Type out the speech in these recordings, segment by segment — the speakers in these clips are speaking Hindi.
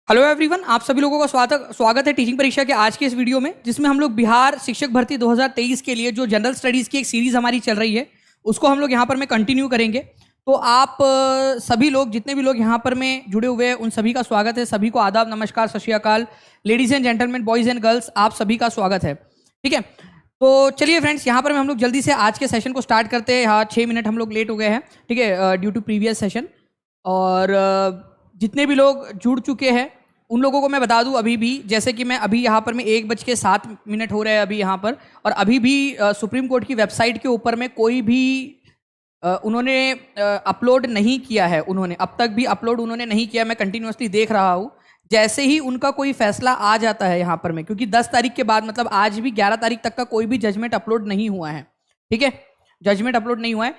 हेलो एवरीवन, आप सभी लोगों का स्वागत है टीचिंग परीक्षा के आज के इस वीडियो में, जिसमें हम लोग बिहार शिक्षक भर्ती 2023 के लिए जो जनरल स्टडीज़ की एक सीरीज़ हमारी चल रही है उसको हम लोग यहाँ पर में कंटिन्यू करेंगे। तो आप सभी लोग, जितने भी लोग यहाँ पर में जुड़े हुए हैं, उन सभी का स्वागत है। सभी को आदाब, नमस्कार, सत श्री अकाल, ladies and gentleman, boys and girls, आप सभी का स्वागत है। ठीक है, तो चलिए फ्रेंड्स, यहाँ पर हम लोग जल्दी से आज के सेशन को स्टार्ट करते हैं। हाँ, 6 मिनट हम लोग लेट हो गए हैं, ठीक है, ड्यू टू प्रीवियस सेशन। और जितने भी लोग जुड़ चुके हैं उन लोगों को मैं बता दूं, अभी भी जैसे कि मैं अभी यहाँ पर में 1:07 हो रहे हैं अभी यहाँ पर, और अभी भी सुप्रीम कोर्ट की वेबसाइट के ऊपर में कोई भी उन्होंने अपलोड नहीं किया है। उन्होंने अब तक भी अपलोड उन्होंने नहीं किया। मैं कंटिन्यूसली देख रहा हूँ। जैसे ही उनका कोई फैसला आ जाता है यहाँ पर में, क्योंकि 10 तारीख के बाद, मतलब आज भी 11 तारीख तक का कोई भी जजमेंट अपलोड नहीं हुआ है। ठीक है, जजमेंट अपलोड नहीं हुआ है।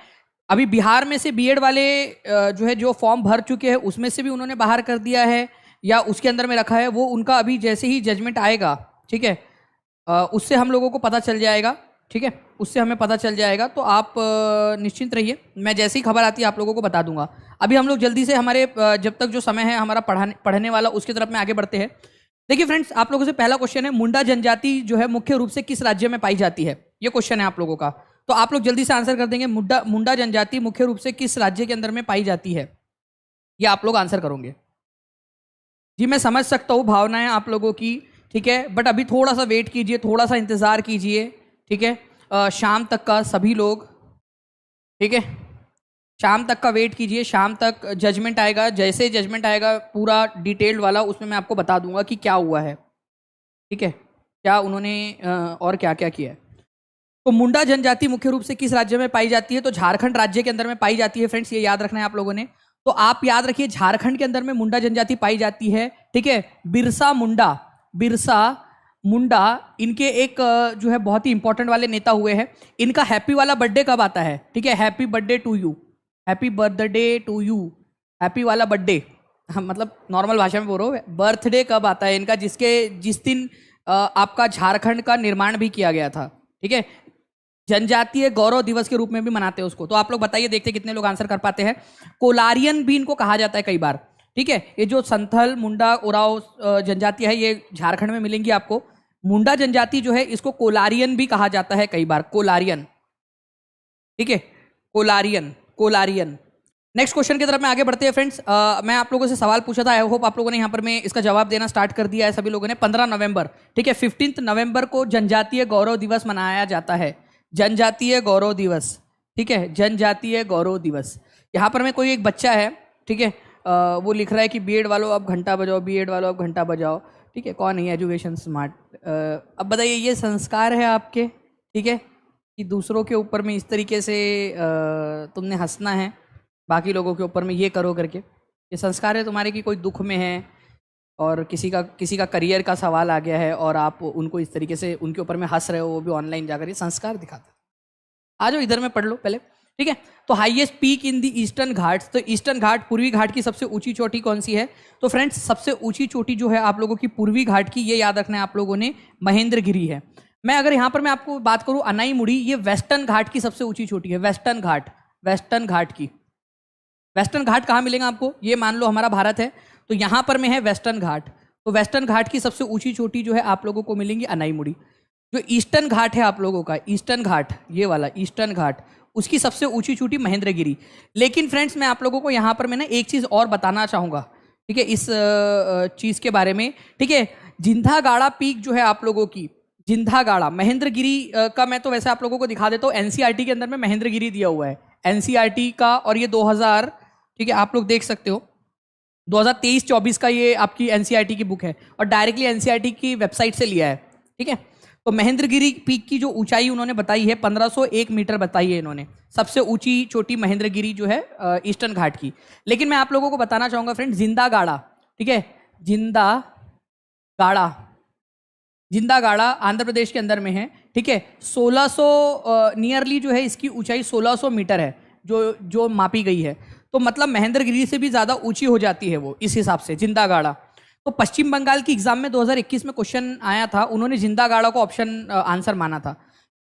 अभी बिहार में से बीएड वाले जो है, जो फॉर्म भर चुके हैं, उसमें से भी उन्होंने बाहर कर दिया है या उसके अंदर में रखा है, वो उनका अभी जैसे ही जजमेंट आएगा, ठीक है, उससे हम लोगों को पता चल जाएगा। ठीक है, उससे हमें पता चल जाएगा। तो आप निश्चिंत रहिए, मैं जैसे ही खबर आती है आप लोगों को बता दूंगा। अभी हम लोग जल्दी से हमारे जब तक जो समय है हमारा पढ़ने वाला, उसकी तरफ में आगे बढ़ते हैं। देखिए फ्रेंड्स, आप लोगों से पहला क्वेश्चन है, मुंडा जनजाति जो है मुख्य रूप से किस राज्य में पाई जाती है? ये क्वेश्चन है आप लोगों का। तो आप लोग जल्दी से आंसर कर देंगे। मुंडा जनजाति मुख्य रूप से किस राज्य के अंदर में पाई जाती है? ये आप लोग आंसर करोगे। जी, मैं समझ सकता हूँ भावनाएं आप लोगों की, ठीक है, बट अभी थोड़ा सा वेट कीजिए, थोड़ा सा इंतज़ार कीजिए। ठीक है, शाम तक का सभी लोग, ठीक है, शाम तक का वेट कीजिए। शाम तक जजमेंट आएगा, जैसे जजमेंट आएगा पूरा डिटेल्ड वाला, उसमें मैं आपको बता दूंगा कि क्या हुआ है। ठीक है, क्या उन्होंने और क्या क्या किया है। तो मुंडा जनजाति मुख्य रूप से किस राज्य में पाई जाती है? तो झारखंड राज्य के अंदर में पाई जाती है फ्रेंड्स, ये याद रखना है आप लोगों ने। तो आप याद रखिए, झारखंड के अंदर में मुंडा जनजाति पाई जाती है। ठीक है, बिरसा मुंडा इनके एक जो है बहुत ही इंपॉर्टेंट वाले नेता हुए हैं। इनका हैप्पी वाला बर्थडे कब आता है? ठीक है, happy birthday to you, happy birthday to you, happy वाला बर्थडे, मतलब नॉर्मल भाषा में बोल रहा हूँ, बर्थडे कब आता है इनका? जिस दिन आपका झारखंड का निर्माण भी किया गया था। ठीक है, जनजातीय गौरव दिवस के रूप में भी मनाते हैं उसको। तो आप लोग बताइए, देखते कितने लोग आंसर कर पाते हैं। कोलारियन भी इनको कहा जाता है कई बार। ठीक है, ये जो संथल, मुंडा, उराव जनजाति है, ये झारखंड में मिलेंगी आपको। मुंडा जनजाति जो है, इसको कोलारियन भी कहा जाता है कई बार, कोलारियन। ठीक है, कोलारियन। नेक्स्ट क्वेश्चन की तरफ में आगे बढ़ते हैं फ्रेंड्स। मैं आप लोगों से सवाल पूछा था, आई होप आप लोगों ने यहाँ पर में इसका जवाब देना स्टार्ट कर दिया है सभी लोगों ने। 15 नवंबर, ठीक है, 15 नवंबर को जनजातीय गौरव दिवस मनाया जाता है। जनजातीय गौरव दिवस, ठीक है, जनजातीय गौरव दिवस। यहाँ पर में कोई एक बच्चा है, ठीक है, वो लिख रहा है कि बीएड वालों अब घंटा बजाओ, बीएड वालों अब घंटा बजाओ। ठीक है, कौन है एजुकेशन स्मार्ट? अब बताइए, ये संस्कार है आपके? ठीक है, कि दूसरों के ऊपर में इस तरीके से तुमने हंसना है, बाकी लोगों के ऊपर में ये करो करके, ये संस्कार है तुम्हारे? कि कोई दुख में है और किसी का करियर का सवाल आ गया है और आप उनको इस तरीके से उनके ऊपर में हंस रहे हो, वो भी ऑनलाइन जाकर? ये संस्कार दिखाता है। आ जाओ इधर में पढ़ लो पहले। ठीक है, तो highest peak in the eastern Ghats, तो ईस्टर्न घाट, पूर्वी घाट की सबसे ऊंची चोटी कौन सी है? तो फ्रेंड्स, सबसे ऊंची चोटी जो है आप लोगों की पूर्वी घाट की, ये याद रखना है आप लोगों ने, महेंद्रगिरी है। मैं अगर यहाँ पर मैं आपको बात करूँ अनाईमुड़ी, ये वेस्टर्न घाट की सबसे ऊंची चोटी है। वेस्टर्न घाट की, वेस्टर्न घाट कहाँ मिलेगा आपको? ये मान लो हमारा भारत है, तो यहाँ पर में है वेस्टर्न घाट। तो वेस्टर्न घाट की सबसे ऊंची चोटी जो है आप लोगों को मिलेंगी अनाईमुड़ी। जो ईस्टर्न घाट है आप लोगों का, ईस्टर्न घाट, ये वाला ईस्टर्न घाट, उसकी सबसे ऊंची चोटी महेंद्रगिरी। लेकिन फ्रेंड्स, मैं आप लोगों को यहाँ पर मैं ना एक चीज़ और बताना चाहूँगा, ठीक है, इस चीज़ के बारे में। ठीक है, जिंधागाड़ा पीक जो है आप लोगों की, जिंधागाड़ा, महेंद्रगिरी का मैं तो वैसे आप लोगों को दिखा देता हूँ। एनसीईआरटी के अंदर में महेंद्रगिरी दिया हुआ है, एनसीईआरटी का, और ये 2000, ठीक है, आप लोग देख सकते हो 2023-24 का ये आपकी एनसीईआरटी की बुक है, और डायरेक्टली एनसीईआरटी की वेबसाइट से लिया है। ठीक है, तो महेंद्रगिरी पीक की जो ऊंचाई उन्होंने बताई है 1501 मीटर बताई है इन्होंने, सबसे ऊंची चोटी महेंद्रगिरी जो है ईस्टर्न घाट की। लेकिन मैं आप लोगों को बताना चाहूंगा फ्रेंड, जिंदागाड़ा, ठीक है, जिंदागाड़ा आंध्र प्रदेश के अंदर में है। ठीक है, 1600 नियरली जो है इसकी ऊंचाई 1600 मीटर है जो मापी गई है। तो मतलब महेंद्रगिरी से भी ज़्यादा ऊंची हो जाती है वो, इस हिसाब से जिंदागाड़ा। तो पश्चिम बंगाल की एग्जाम में 2021 में क्वेश्चन आया था, उन्होंने जिंदागाड़ा को ऑप्शन आंसर माना था।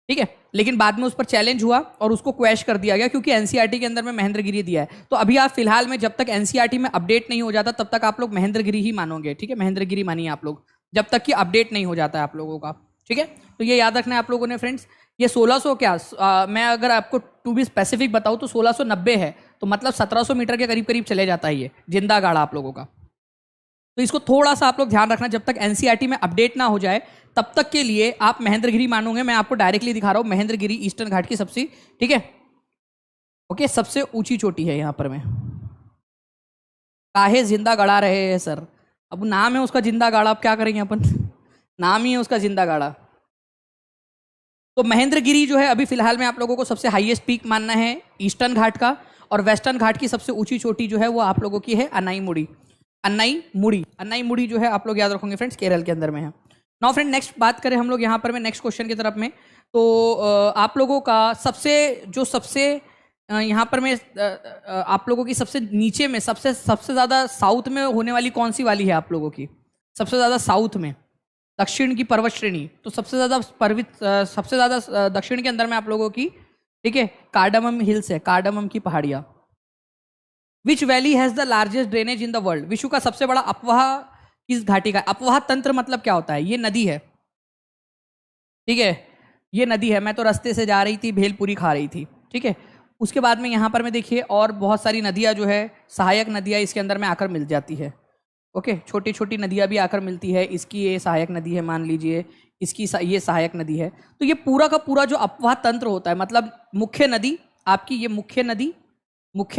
ठीक है, लेकिन बाद में उस पर चैलेंज हुआ और उसको क्वैश कर दिया गया क्योंकि एनसीईआरटी के अंदर में महेंद्रगिरी दिया है। तो अभी आप फिलहाल में जब तक एनसीईआरटी में अपडेट नहीं हो जाता तब तक आप लोग महेंद्रगिरी ही मानोगे। ठीक है, महेंद्रगिरी मानिए आप लोग जब तक कि अपडेट नहीं हो जाता है आप लोगों का। ठीक है, तो ये याद रखना है आप लोगों ने फ्रेंड्स। ये 1600 क्या मैं अगर आपको टू बी स्पेसिफिक बताऊं तो 1690 है, तो मतलब 1700 मीटर के करीब करीब चले जाता है ये जिंदा गाड़ा आप लोगों का। तो इसको थोड़ा सा आप लोग ध्यान रखना, जब तक एनसीईआरटी में अपडेट ना हो जाए तब तक के लिए आप महेंद्रगिरी मानोगे। मैं आपको डायरेक्टली दिखा रहा हूं, महेंद्रगिरी ईस्टर्न घाट की सबसे, ठीक है ओके, सबसे ऊंची चोटी है यहां पर। मैं काहे जिंदा गड़ा रहे हैं सर, अब नाम है उसका जिंदा गाड़ा, अब क्या करेंगे अपन नाम ही है उसका जिंदा गाड़ा। तो महेंद्रगिरी जो है अभी फिलहाल में आप लोगों को सबसे हाईएस्ट पीक मानना है ईस्टर्न घाट का, और वेस्टर्न घाट की सबसे ऊंची चोटी जो है वो आप लोगों की है अनाईमुड़ी। अनाईमुड़ी जो है आप लोग याद रखोगे फ्रेंड्स, केरल के अंदर में है। नाउ फ्रेंड नेक्स्ट बात करें हम लोग यहाँ पर में नेक्स्ट क्वेश्चन की तरफ में, तो आप लोगों का सबसे यहाँ पर में आप लोगों की सबसे नीचे में सबसे ज़्यादा साउथ में होने वाली कौन सी वाली है आप लोगों की? सबसे ज़्यादा साउथ में दक्षिण की पर्वत श्रेणी, तो सबसे ज़्यादा दक्षिण के अंदर में आप लोगों की, ठीक है, कार्डमम हिल्स है, कार्डमम की पहाड़ियाँ। विच valley has the largest drainage in the world? विश्व का सबसे बड़ा अपवाह किस घाटी का? अपवाह तंत्र मतलब क्या होता है? ये नदी है, ठीक है, ये नदी है। मैं तो रास्ते से जा रही थी, भेलपुरी खा रही थी, ठीक है। उसके बाद में यहाँ पर में देखिए और बहुत सारी नदियाँ जो है, सहायक नदियाँ इसके अंदर में आकर मिल जाती है। ओके, छोटी छोटी नदियाँ भी आकर मिलती है। इसकी ये सहायक नदी है, मान लीजिए इसकी ये सहायक नदी है। तो ये पूरा का पूरा जो अपवाह तंत्र होता है, मतलब मुख्य नदी आपकी, ये मुख्य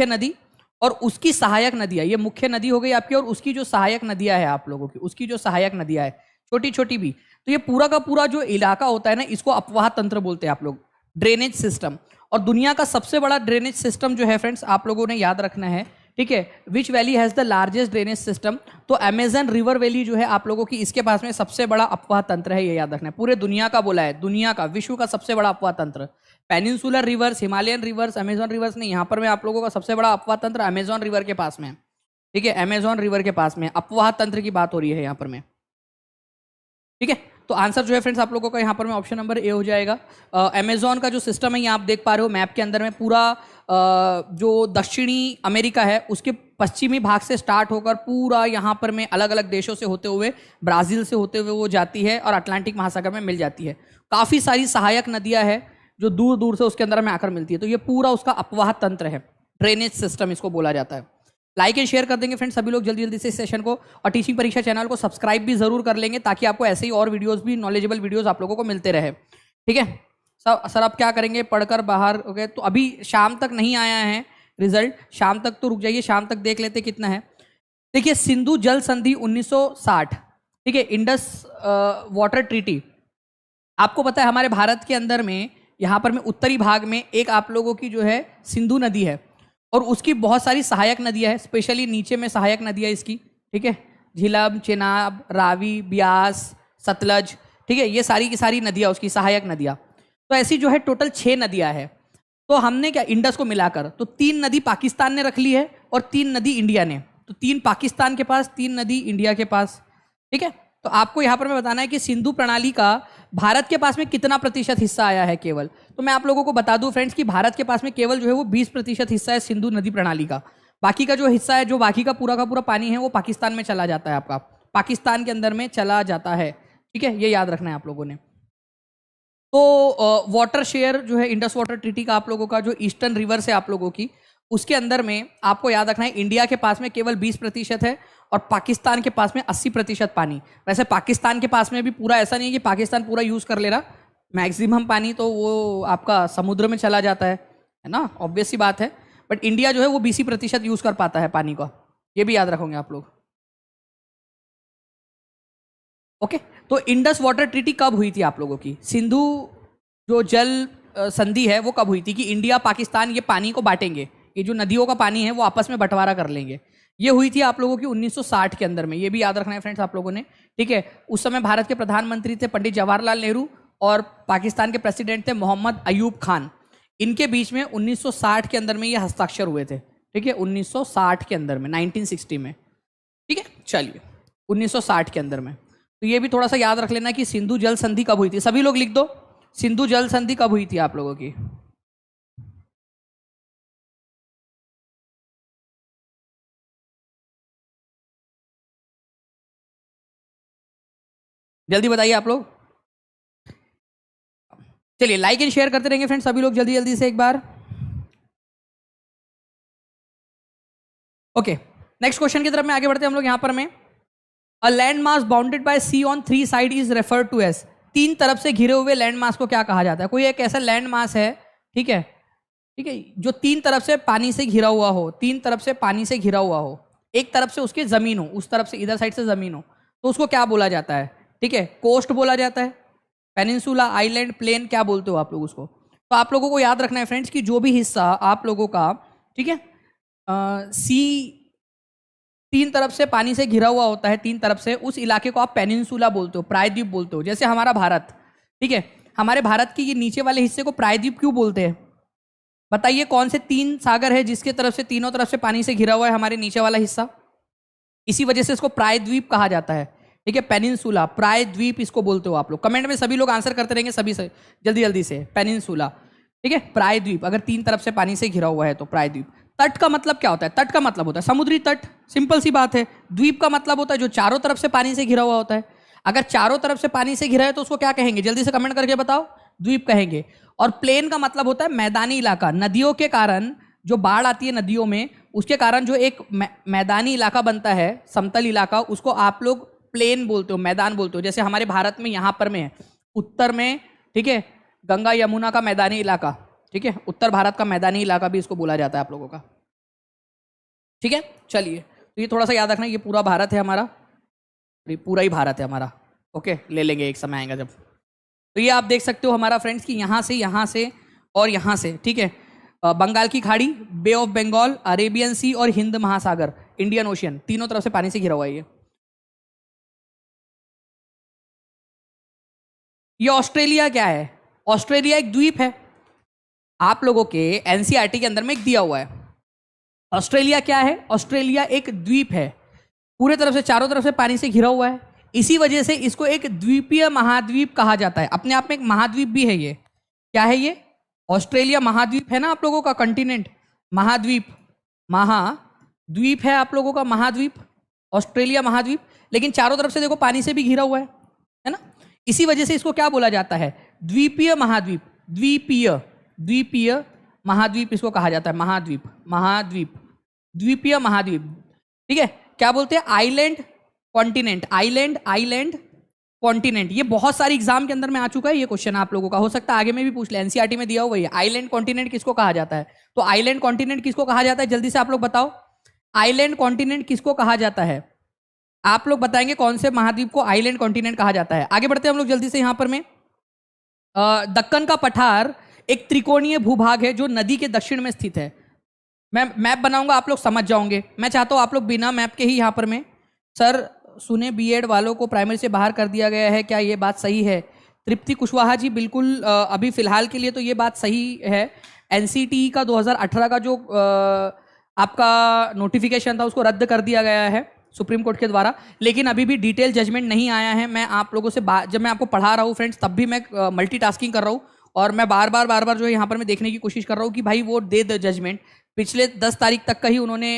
नदी और उसकी सहायक नदियाँ, ये मुख्य नदी हो गई आपकी, और उसकी जो सहायक नदियाँ है आप लोगों की, उसकी जो सहायक नदियाँ है छोटी छोटी भी, तो ये पूरा का पूरा जो इलाका होता है ना, इसको अपवाह तंत्र बोलते हैं आप लोग, ड्रेनेज सिस्टम। और दुनिया का सबसे बड़ा ड्रेनेज सिस्टम जो है फ्रेंड्स आप लोगों ने याद रखना है, ठीक है, विच valley has the largest drainage system? तो अमेजन रिवर वैली जो है आप लोगों की, इसके पास में सबसे बड़ा अपवाह तंत्र है, ये याद रखना है। पूरे दुनिया का बोला है, दुनिया का, विश्व का सबसे बड़ा अपवाह तंत्र। Peninsular reverse, Himalayan reverse, Amazon reverse नहीं, यहाँ पर मैं आप लोगों का सबसे बड़ा अपवाह तंत्र अमेजॉन रिवर के पास में है, ठीक है, अमेजॉन रिवर के पास में अपवाह तंत्र की बात हो रही है यहाँ पर में, ठीक है। तो आंसर जो है फ्रेंड्स आप लोगों का यहाँ पर में ऑप्शन नंबर ए हो जाएगा। अमेजॉन का जो सिस्टम है ये आप देख पा रहे हो मैप के अंदर में, पूरा जो दक्षिणी अमेरिका है उसके पश्चिमी भाग से स्टार्ट होकर पूरा यहाँ पर में अलग अलग देशों से होते हुए, ब्राज़ील से होते हुए वो जाती है और अटलांटिक महासागर में मिल जाती है। काफ़ी सारी सहायक नदियाँ हैं जो दूर दूर से उसके अंदर में आकर मिलती है। तो ये पूरा उसका अपवाह तंत्र है, ड्रेनेज सिस्टम इसको बोला जाता है। लाइक एंड शेयर कर देंगे फ्रेंड्स सभी लोग जल्दी जल्दी से इस सेशन को, और टीचिंग परीक्षा चैनल को सब्सक्राइब भी जरूर कर लेंगे ताकि आपको ऐसे ही और वीडियोस भी, नॉलेजेबल वीडियोस आप लोगों को मिलते रहे, ठीक है। सर अब क्या करेंगे, पढ़कर बाहर हो गए, तो अभी शाम तक नहीं आया है रिजल्ट, शाम तक तो रुक जाइए, शाम तक देख लेते कितना है। देखिए सिंधु जल संधि 1960, ठीक है, इंडस वाटर ट्रीटी, आपको पता है हमारे भारत के अंदर में यहाँ पर में उत्तरी भाग में एक आप लोगों की जो है सिंधु नदी है, और उसकी बहुत सारी सहायक नदियाँ हैं, स्पेशली नीचे में सहायक नदियाँ इसकी, ठीक है, झीलम, चेनाब, रावी, ब्यास, सतलज, ठीक है, ये सारी की सारी नदियाँ उसकी सहायक नदियाँ। तो ऐसी जो है टोटल 6 नदियाँ हैं। तो हमने क्या इंडस को मिलाकर, तो 3 नदी पाकिस्तान ने रख ली है और 3 नदी इंडिया ने, तो 3 पाकिस्तान के पास, 3 नदी इंडिया के पास, ठीक है। तो आपको यहाँ पर मैं बताना है कि सिंधु प्रणाली का भारत के पास में कितना प्रतिशत हिस्सा आया है केवल, तो मैं आप लोगों को बता दूं फ्रेंड्स कि भारत के पास में केवल जो है वो 20% हिस्सा है सिंधु नदी प्रणाली का। बाकी का जो हिस्सा है, जो बाकी का पूरा पानी है वो पाकिस्तान में चला जाता है, आपका पाकिस्तान के अंदर में चला जाता है, ठीक है, ये याद रखना है आप लोगों ने। तो वाटर शेयर जो है इंडस वाटर ट्रीटी का आप लोगों का जो ईस्टर्न रिवर से आप लोगों की, उसके अंदर में आपको याद रखना है इंडिया के पास में केवल 20% है और पाकिस्तान के पास में 80% पानी। वैसे पाकिस्तान के पास में भी पूरा ऐसा नहीं है कि पाकिस्तान पूरा यूज़ कर ले रहा, मैक्सिमम पानी तो वो आपका समुद्र में चला जाता है ना, ऑब्वियस सी बात है, बट इंडिया जो है वो 20% यूज़ कर पाता है पानी का, ये भी याद रखोगे आप लोग, ओके। तो इंडस वाटर ट्रीटी कब हुई थी आप लोगों की? सिंधु जो जल संधि है वो कब हुई थी कि इंडिया पाकिस्तान ये पानी को बांटेंगे, ये जो नदियों का पानी है वो आपस में बंटवारा कर लेंगे, ये हुई थी आप लोगों की 1960 के अंदर में, ये भी याद रखना है फ्रेंड्स आप लोगों ने, ठीक है। उस समय भारत के प्रधानमंत्री थे पंडित जवाहरलाल नेहरू और पाकिस्तान के प्रेसिडेंट थे मोहम्मद अयूब खान, इनके बीच में 1960 के अंदर में ये हस्ताक्षर हुए थे, ठीक है, 1960 के अंदर में, 1960 में, ठीक है, चलिए 1960 के अंदर में। तो ये भी थोड़ा सा याद रख लेना कि सिंधु जल संधि कब हुई थी, सभी लोग लिख दो, सिंधु जल संधि कब हुई थी आप लोगों की? जल्दी बताइए आप लोग। चलिए लाइक एंड शेयर करते रहेंगे फ्रेंड्स सभी लोग जल्दी जल्दी से एक बार। ओके, नेक्स्ट क्वेश्चन की तरफ में आगे बढ़ते हैं हम लोग। यहां पर में a land mass bounded by sea on 3 side is referred to as. 3 तरफ से घिरे हुए लैंड मास को क्या कहा जाता है? कोई एक ऐसा लैंड मास है, ठीक है, ठीक है, जो 3 तरफ से पानी से घिरा हुआ हो, 3 तरफ से पानी से घिरा हुआ हो, एक तरफ से उसकी जमीन हो, उस तरफ से इधर साइड से जमीन हो, तो उसको क्या बोला जाता है? ठीक है, कोस्ट बोला जाता है, पेनिनसुला, आइलैंड, प्लेन, क्या बोलते हो आप लोग उसको? तो आप लोगों को याद रखना है फ्रेंड्स कि जो भी हिस्सा आप लोगों का, ठीक है, सी 3 तरफ से पानी से घिरा हुआ होता है, 3 तरफ से, उस इलाके को आप पेनिनसुला बोलते हो, प्रायद्वीप बोलते हो। जैसे हमारा भारत, ठीक है, हमारे भारत की ये नीचे वाले हिस्से को प्रायद्वीप क्यों बोलते हैं? बताइए कौन से 3 सागर है जिसके तरफ से, तीनों तरफ से पानी से घिरा हुआ है हमारे नीचे वाला हिस्सा? इसी वजह से इसको प्रायद्वीप कहा जाता है, ठीक है, पेनिनसुला, प्रायद्वीप इसको बोलते हो आप लोग। कमेंट में सभी लोग आंसर करते रहेंगे, सभी से जल्दी जल्दी से, पेनिनसुला, ठीक है, प्रायद्वीप। अगर 3 तरफ से पानी से घिरा हुआ है तो प्रायद्वीप। तट का मतलब क्या होता है? तट का मतलब होता है समुद्री तट, सिंपल सी बात है। द्वीप का मतलब होता है जो चारों तरफ से पानी से घिरा हुआ होता है। अगर चारों तरफ से पानी से घिरा है तो उसको क्या कहेंगे? जल्दी से कमेंट करके बताओ। द्वीप कहेंगे। और प्लेन का मतलब होता है मैदानी इलाका। नदियों के कारण जो बाढ़ आती है नदियों में, उसके कारण जो एक मैदानी इलाका बनता है, समतल इलाका, उसको आप लोग प्लेन बोलते हो, मैदान बोलते हो। जैसे हमारे भारत में यहाँ पर में है, उत्तर में, ठीक है, गंगा यमुना का मैदानी इलाका, ठीक है, उत्तर भारत का मैदानी इलाका भी इसको बोला जाता है आप लोगों का, ठीक है। चलिए, तो ये थोड़ा सा याद रखना, ये पूरा भारत है हमारा, ये पूरा ही भारत है हमारा, ओके, ले लेंगे एक समय आएगा जब। तो ये आप देख सकते हो हमारा फ्रेंड्स कि यहाँ से और यहाँ से, ठीक है, बंगाल की खाड़ी, बे ऑफ बंगाल, अरेबियन सी और हिंद महासागर, इंडियन ओशियन, तीनों तरफ से पानी से घिरा हुआ है ये ऑस्ट्रेलिया क्या है? ऑस्ट्रेलिया एक द्वीप है। आप लोगों के एनसीईआरटी के अंदर में एक दिया हुआ है। ऑस्ट्रेलिया क्या है? ऑस्ट्रेलिया एक द्वीप है, पूरे तरफ से, चारों तरफ से पानी से घिरा हुआ है। इसी वजह से इसको एक द्वीपीय महाद्वीप कहा जाता है। अपने आप में एक महाद्वीप भी है ये। क्या है ये? ऑस्ट्रेलिया महाद्वीप है ना आप लोगों का, कंटिनेंट, महाद्वीप, महाद्वीप है आप लोगों का, महाद्वीप, ऑस्ट्रेलिया महाद्वीप। लेकिन चारों तरफ से देखो पानी से भी घिरा हुआ है ना। इसी वजह से इसको क्या बोला जाता है? द्वीपीय महाद्वीप, द्वीपीय, द्वीपीय महाद्वीप इसको कहा जाता है, महाद्वीप, महाद्वीप, द्वीपीय महाद्वीप, ठीक है। क्या बोलते हैं? Island continent, island, island continent. ये बहुत सारी एग्जाम के अंदर में आ चुका है ये क्वेश्चन आप लोगों का, हो सकता है आगे में भी पूछ ले, एनसीईआरटी में दिया हुआ है। आइलैंड कॉन्टिनेंट किसको कहा जाता है? तो आइलैंड कॉन्टिनेंट किसको कहा जाता है? जल्दी से आप लोग बताओ, आइलैंड कॉन्टिनेंट किसको कहा जाता है? आप लोग बताएंगे कौन से महाद्वीप को आइलैंड कॉन्टिनेंट कहा जाता है। आगे बढ़ते हैं हम लोग जल्दी से। यहां पर में दक्कन का पठार एक त्रिकोणीय भूभाग है जो नदी के दक्षिण में स्थित है। मैं मैप बनाऊंगा, आप लोग समझ जाओगे। मैं चाहता हूं आप लोग बिना मैप के ही यहां पर में, सर सुने बीएड वालों को प्राइमरी से बाहर कर दिया गया है, क्या ये बात सही है? तृप्ति कुशवाहा जी, बिल्कुल अभी फिलहाल के लिए तो ये बात सही है। एनसीटी का 2018 का जो आपका नोटिफिकेशन था उसको रद्द कर दिया गया है सुप्रीम कोर्ट के द्वारा, लेकिन अभी भी डिटेल जजमेंट नहीं आया है। मैं आप लोगों से जब मैं आपको पढ़ा रहा हूँ फ्रेंड्स, तब भी मैं मल्टीटास्किंग कर रहा हूँ और मैं बार बार जो है यहाँ पर मैं देखने की कोशिश कर रहा हूँ कि भाई वो दे द जजमेंट। पिछले 10 तारीख तक का ही उन्होंने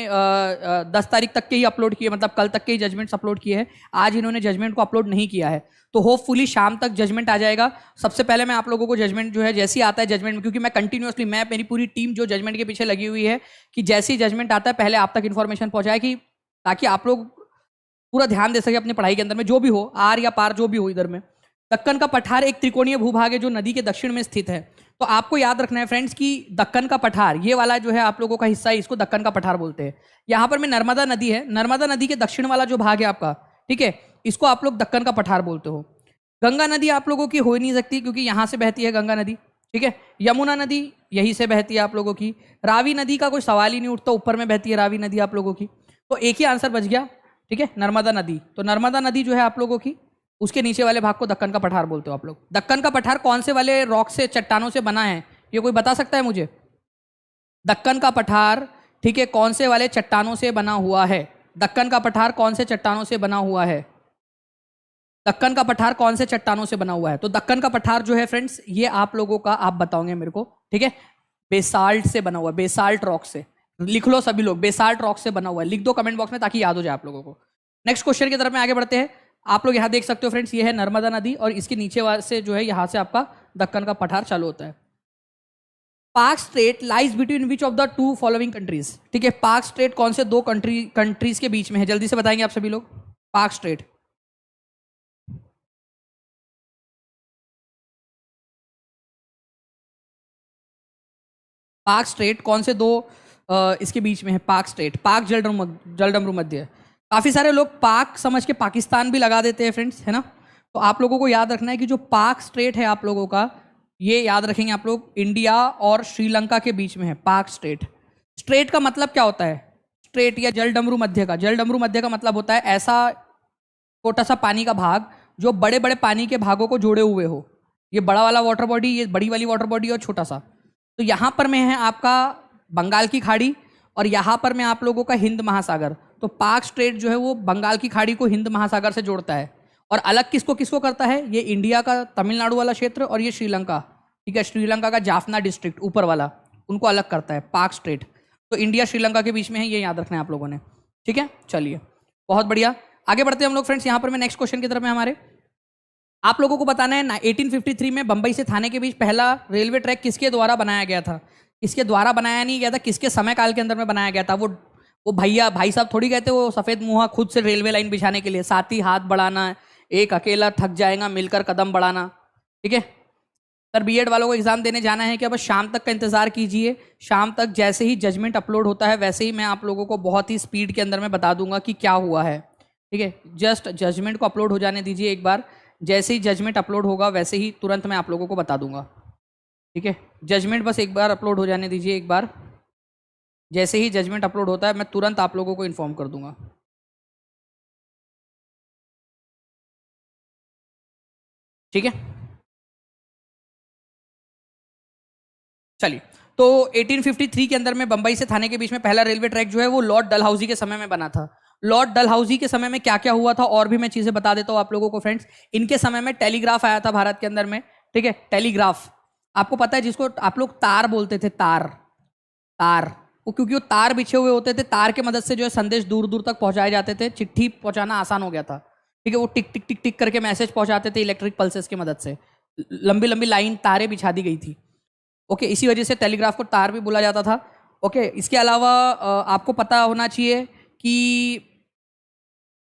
10 तारीख तक के ही अपलोड किए, मतलब कल तक के ही जजमेंट्स अपलोड किए हैं। आज इन्होंने जजमेंट को अपलोड नहीं किया है, तो होपफुली शाम तक जजमेंट आ जाएगा। सबसे पहले मैं आप लोगों को जजमेंट जो है जैसे ही आता है जजमेंट में, क्योंकि मैं कंटिन्यूअसली, मैं मेरी पूरी टीम जो जजमेंट के पीछे लगी हुई है कि जैसे ही जजमेंट आता है पहले आप तक इन्फॉर्मेशन पहुंचाए, कि ताकि आप लोग पूरा ध्यान दे सके अपनी पढ़ाई के अंदर में, जो भी हो, आर या पार जो भी हो इधर में। दक्कन का पठार एक त्रिकोणीय भूभाग है जो नदी के दक्षिण में स्थित है। तो आपको याद रखना है फ्रेंड्स कि दक्कन का पठार, ये वाला जो है आप लोगों का हिस्सा है, इसको दक्कन का पठार बोलते हैं। यहाँ पर में नर्मदा नदी है, नर्मदा नदी के दक्षिण वाला जो भाग है आपका, ठीक है, इसको आप लोग दक्कन का पठार बोलते हो। गंगा नदी आप लोगों की हो ही नहीं सकती क्योंकि यहाँ से बहती है गंगा नदी, ठीक है। यमुना नदी यहीं से बहती है आप लोगों की। रावी नदी का कोई सवाल ही नहीं उठता, ऊपर में बहती है रावी नदी आप लोगों की। तो एक ही आंसर बच गया, ठीक है, नर्मदा नदी। तो नर्मदा नदी जो है आप लोगों की, उसके नीचे वाले भाग को दक्कन का पठार बोलते हो आप लोग। दक्कन का पठार कौन से वाले रॉक से, चट्टानों से बना है, ये कोई बता सकता है मुझे? दक्कन का पठार, ठीक है, कौन से वाले चट्टानों से बना हुआ है? दक्कन का पठार कौन से चट्टानों से बना हुआ है? दक्कन का पठार कौन से चट्टानों से बना हुआ है? तो दक्कन का पठार जो है फ्रेंड्स, ये आप लोगों का, आप बताओगे मेरे को, ठीक है, बेसाल्ट से बना हुआ है, बेसाल्ट रॉक से। लिख लो सभी लोग, बेसाल्ट रॉक से बना हुआ है, लिख दो कमेंट बॉक्स में ताकि याद हो जाए आप लोगों को। नेक्स्ट क्वेश्चन की तरफ में आगे बढ़ते हैं। आप लोग यहाँ देख सकते हो फ्रेंड्स, ये है नर्मदा नदी और इसके नीचे से जो है यहाँ से आपका दक्कन का पठार चालू होता है। पाक straight lies between which of the two following countries? ठीक है, पाक स्ट्रेट कौन से दो कंट्रीज के बीच में है? जल्दी से बताएंगे आप सभी लोग। पाक स्ट्रेट, पाक स्ट्रेट कौन से दो इसके बीच में है? पाक स्ट्रेट, पाक जलडमरू मध्य। काफी सारे लोग पाक समझ के पाकिस्तान भी लगा देते हैं फ्रेंड्स, है ना। तो आप लोगों को याद रखना है कि जो पाक स्ट्रेट है आप लोगों का, ये याद रखेंगे आप लोग, इंडिया और श्रीलंका के बीच में है पाक स्ट्रेट। स्ट्रेट का मतलब क्या होता है? स्ट्रेट या जलडमरू मध्य का, जलडमरू मध्य का मतलब होता है ऐसा छोटा सा पानी का भाग जो बड़े बड़े पानी के भागों को जोड़े हुए हो। ये बड़ा वाला वाटर बॉडी, ये बड़ी वाली वाटर बॉडी और छोटा सा। तो यहाँ पर में है आपका बंगाल की खाड़ी और यहाँ पर में आप लोगों का हिंद महासागर। तो पाक स्ट्रेट जो है वो बंगाल की खाड़ी को हिंद महासागर से जोड़ता है। और अलग किसको किसको करता है? ये इंडिया का तमिलनाडु वाला क्षेत्र और ये श्रीलंका, ठीक है, श्रीलंका का जाफना डिस्ट्रिक्ट ऊपर वाला, उनको अलग करता है पाक स्ट्रेट। तो इंडिया श्रीलंका के बीच में है, ये याद रखना है आप लोगों ने, ठीक है। चलिए, बहुत बढ़िया, आगे बढ़ते हैं हम लोग फ्रेंड्स। यहाँ पर मैं नेक्स्ट क्वेश्चन की तरफ में हमारे, आप लोगों को बताना है 1853 में बंबई से थाने के बीच पहला रेलवे ट्रैक किसके द्वारा बनाया गया था? किसके द्वारा बनाया नहीं गया था, किसके समय काल के अंदर में बनाया गया था? वो भैया भाई साहब थोड़ी कहते वो सफेद मुंहा खुद से रेलवे लाइन बिछाने के लिए, साथ ही हाथ बढ़ाना, एक अकेला थक जाएगा मिलकर कदम बढ़ाना, ठीक है। सर बीएड वालों को एग्जाम देने जाना है क्या? बस शाम तक का इंतजार कीजिए, शाम तक जैसे ही जजमेंट अपलोड होता है वैसे ही मैं आप लोगों को बहुत ही स्पीड के अंदर में बता दूंगा कि क्या हुआ है, ठीक है। जस्ट जजमेंट को अपलोड हो जाने दीजिए एक बार, जैसे ही जजमेंट अपलोड होगा वैसे ही तुरंत मैं आप लोगों को बता दूंगा, ठीक है। जजमेंट बस एक बार अपलोड हो जाने दीजिए एक बार, जैसे ही जजमेंट अपलोड होता है मैं तुरंत आप लोगों को इन्फॉर्म कर दूंगा, ठीक है। चलिए, तो 1853 के अंदर में बंबई से थाने के बीच में पहला रेलवे ट्रैक जो है वो लॉर्ड डलहौजी के समय में बना था। लॉर्ड डलहौजी के समय में क्या क्या हुआ था और भी मैं चीजें बता देता हूं आप लोगों को फ्रेंड्स। इनके समय में टेलीग्राफ आया था भारत के अंदर में, ठीक है। टेलीग्राफ आपको पता है, जिसको आप लोग तार बोलते थे, तार, तार, वो क्योंकि वो तार बिछे हुए होते थे, तार की मदद से जो है संदेश दूर दूर तक पहुंचाए जाते थे, चिट्ठी पहुंचाना आसान हो गया था, ठीक है। वो टिक टिक टिक टिक करके मैसेज पहुंचाते थे इलेक्ट्रिक पल्सेस की मदद से, लंबी लंबी लाइन तारें बिछा दी गई थी, ओके। इसी वजह से टेलीग्राफ को तार भी बोला जाता था, ओके। इसके अलावा आपको पता होना चाहिए कि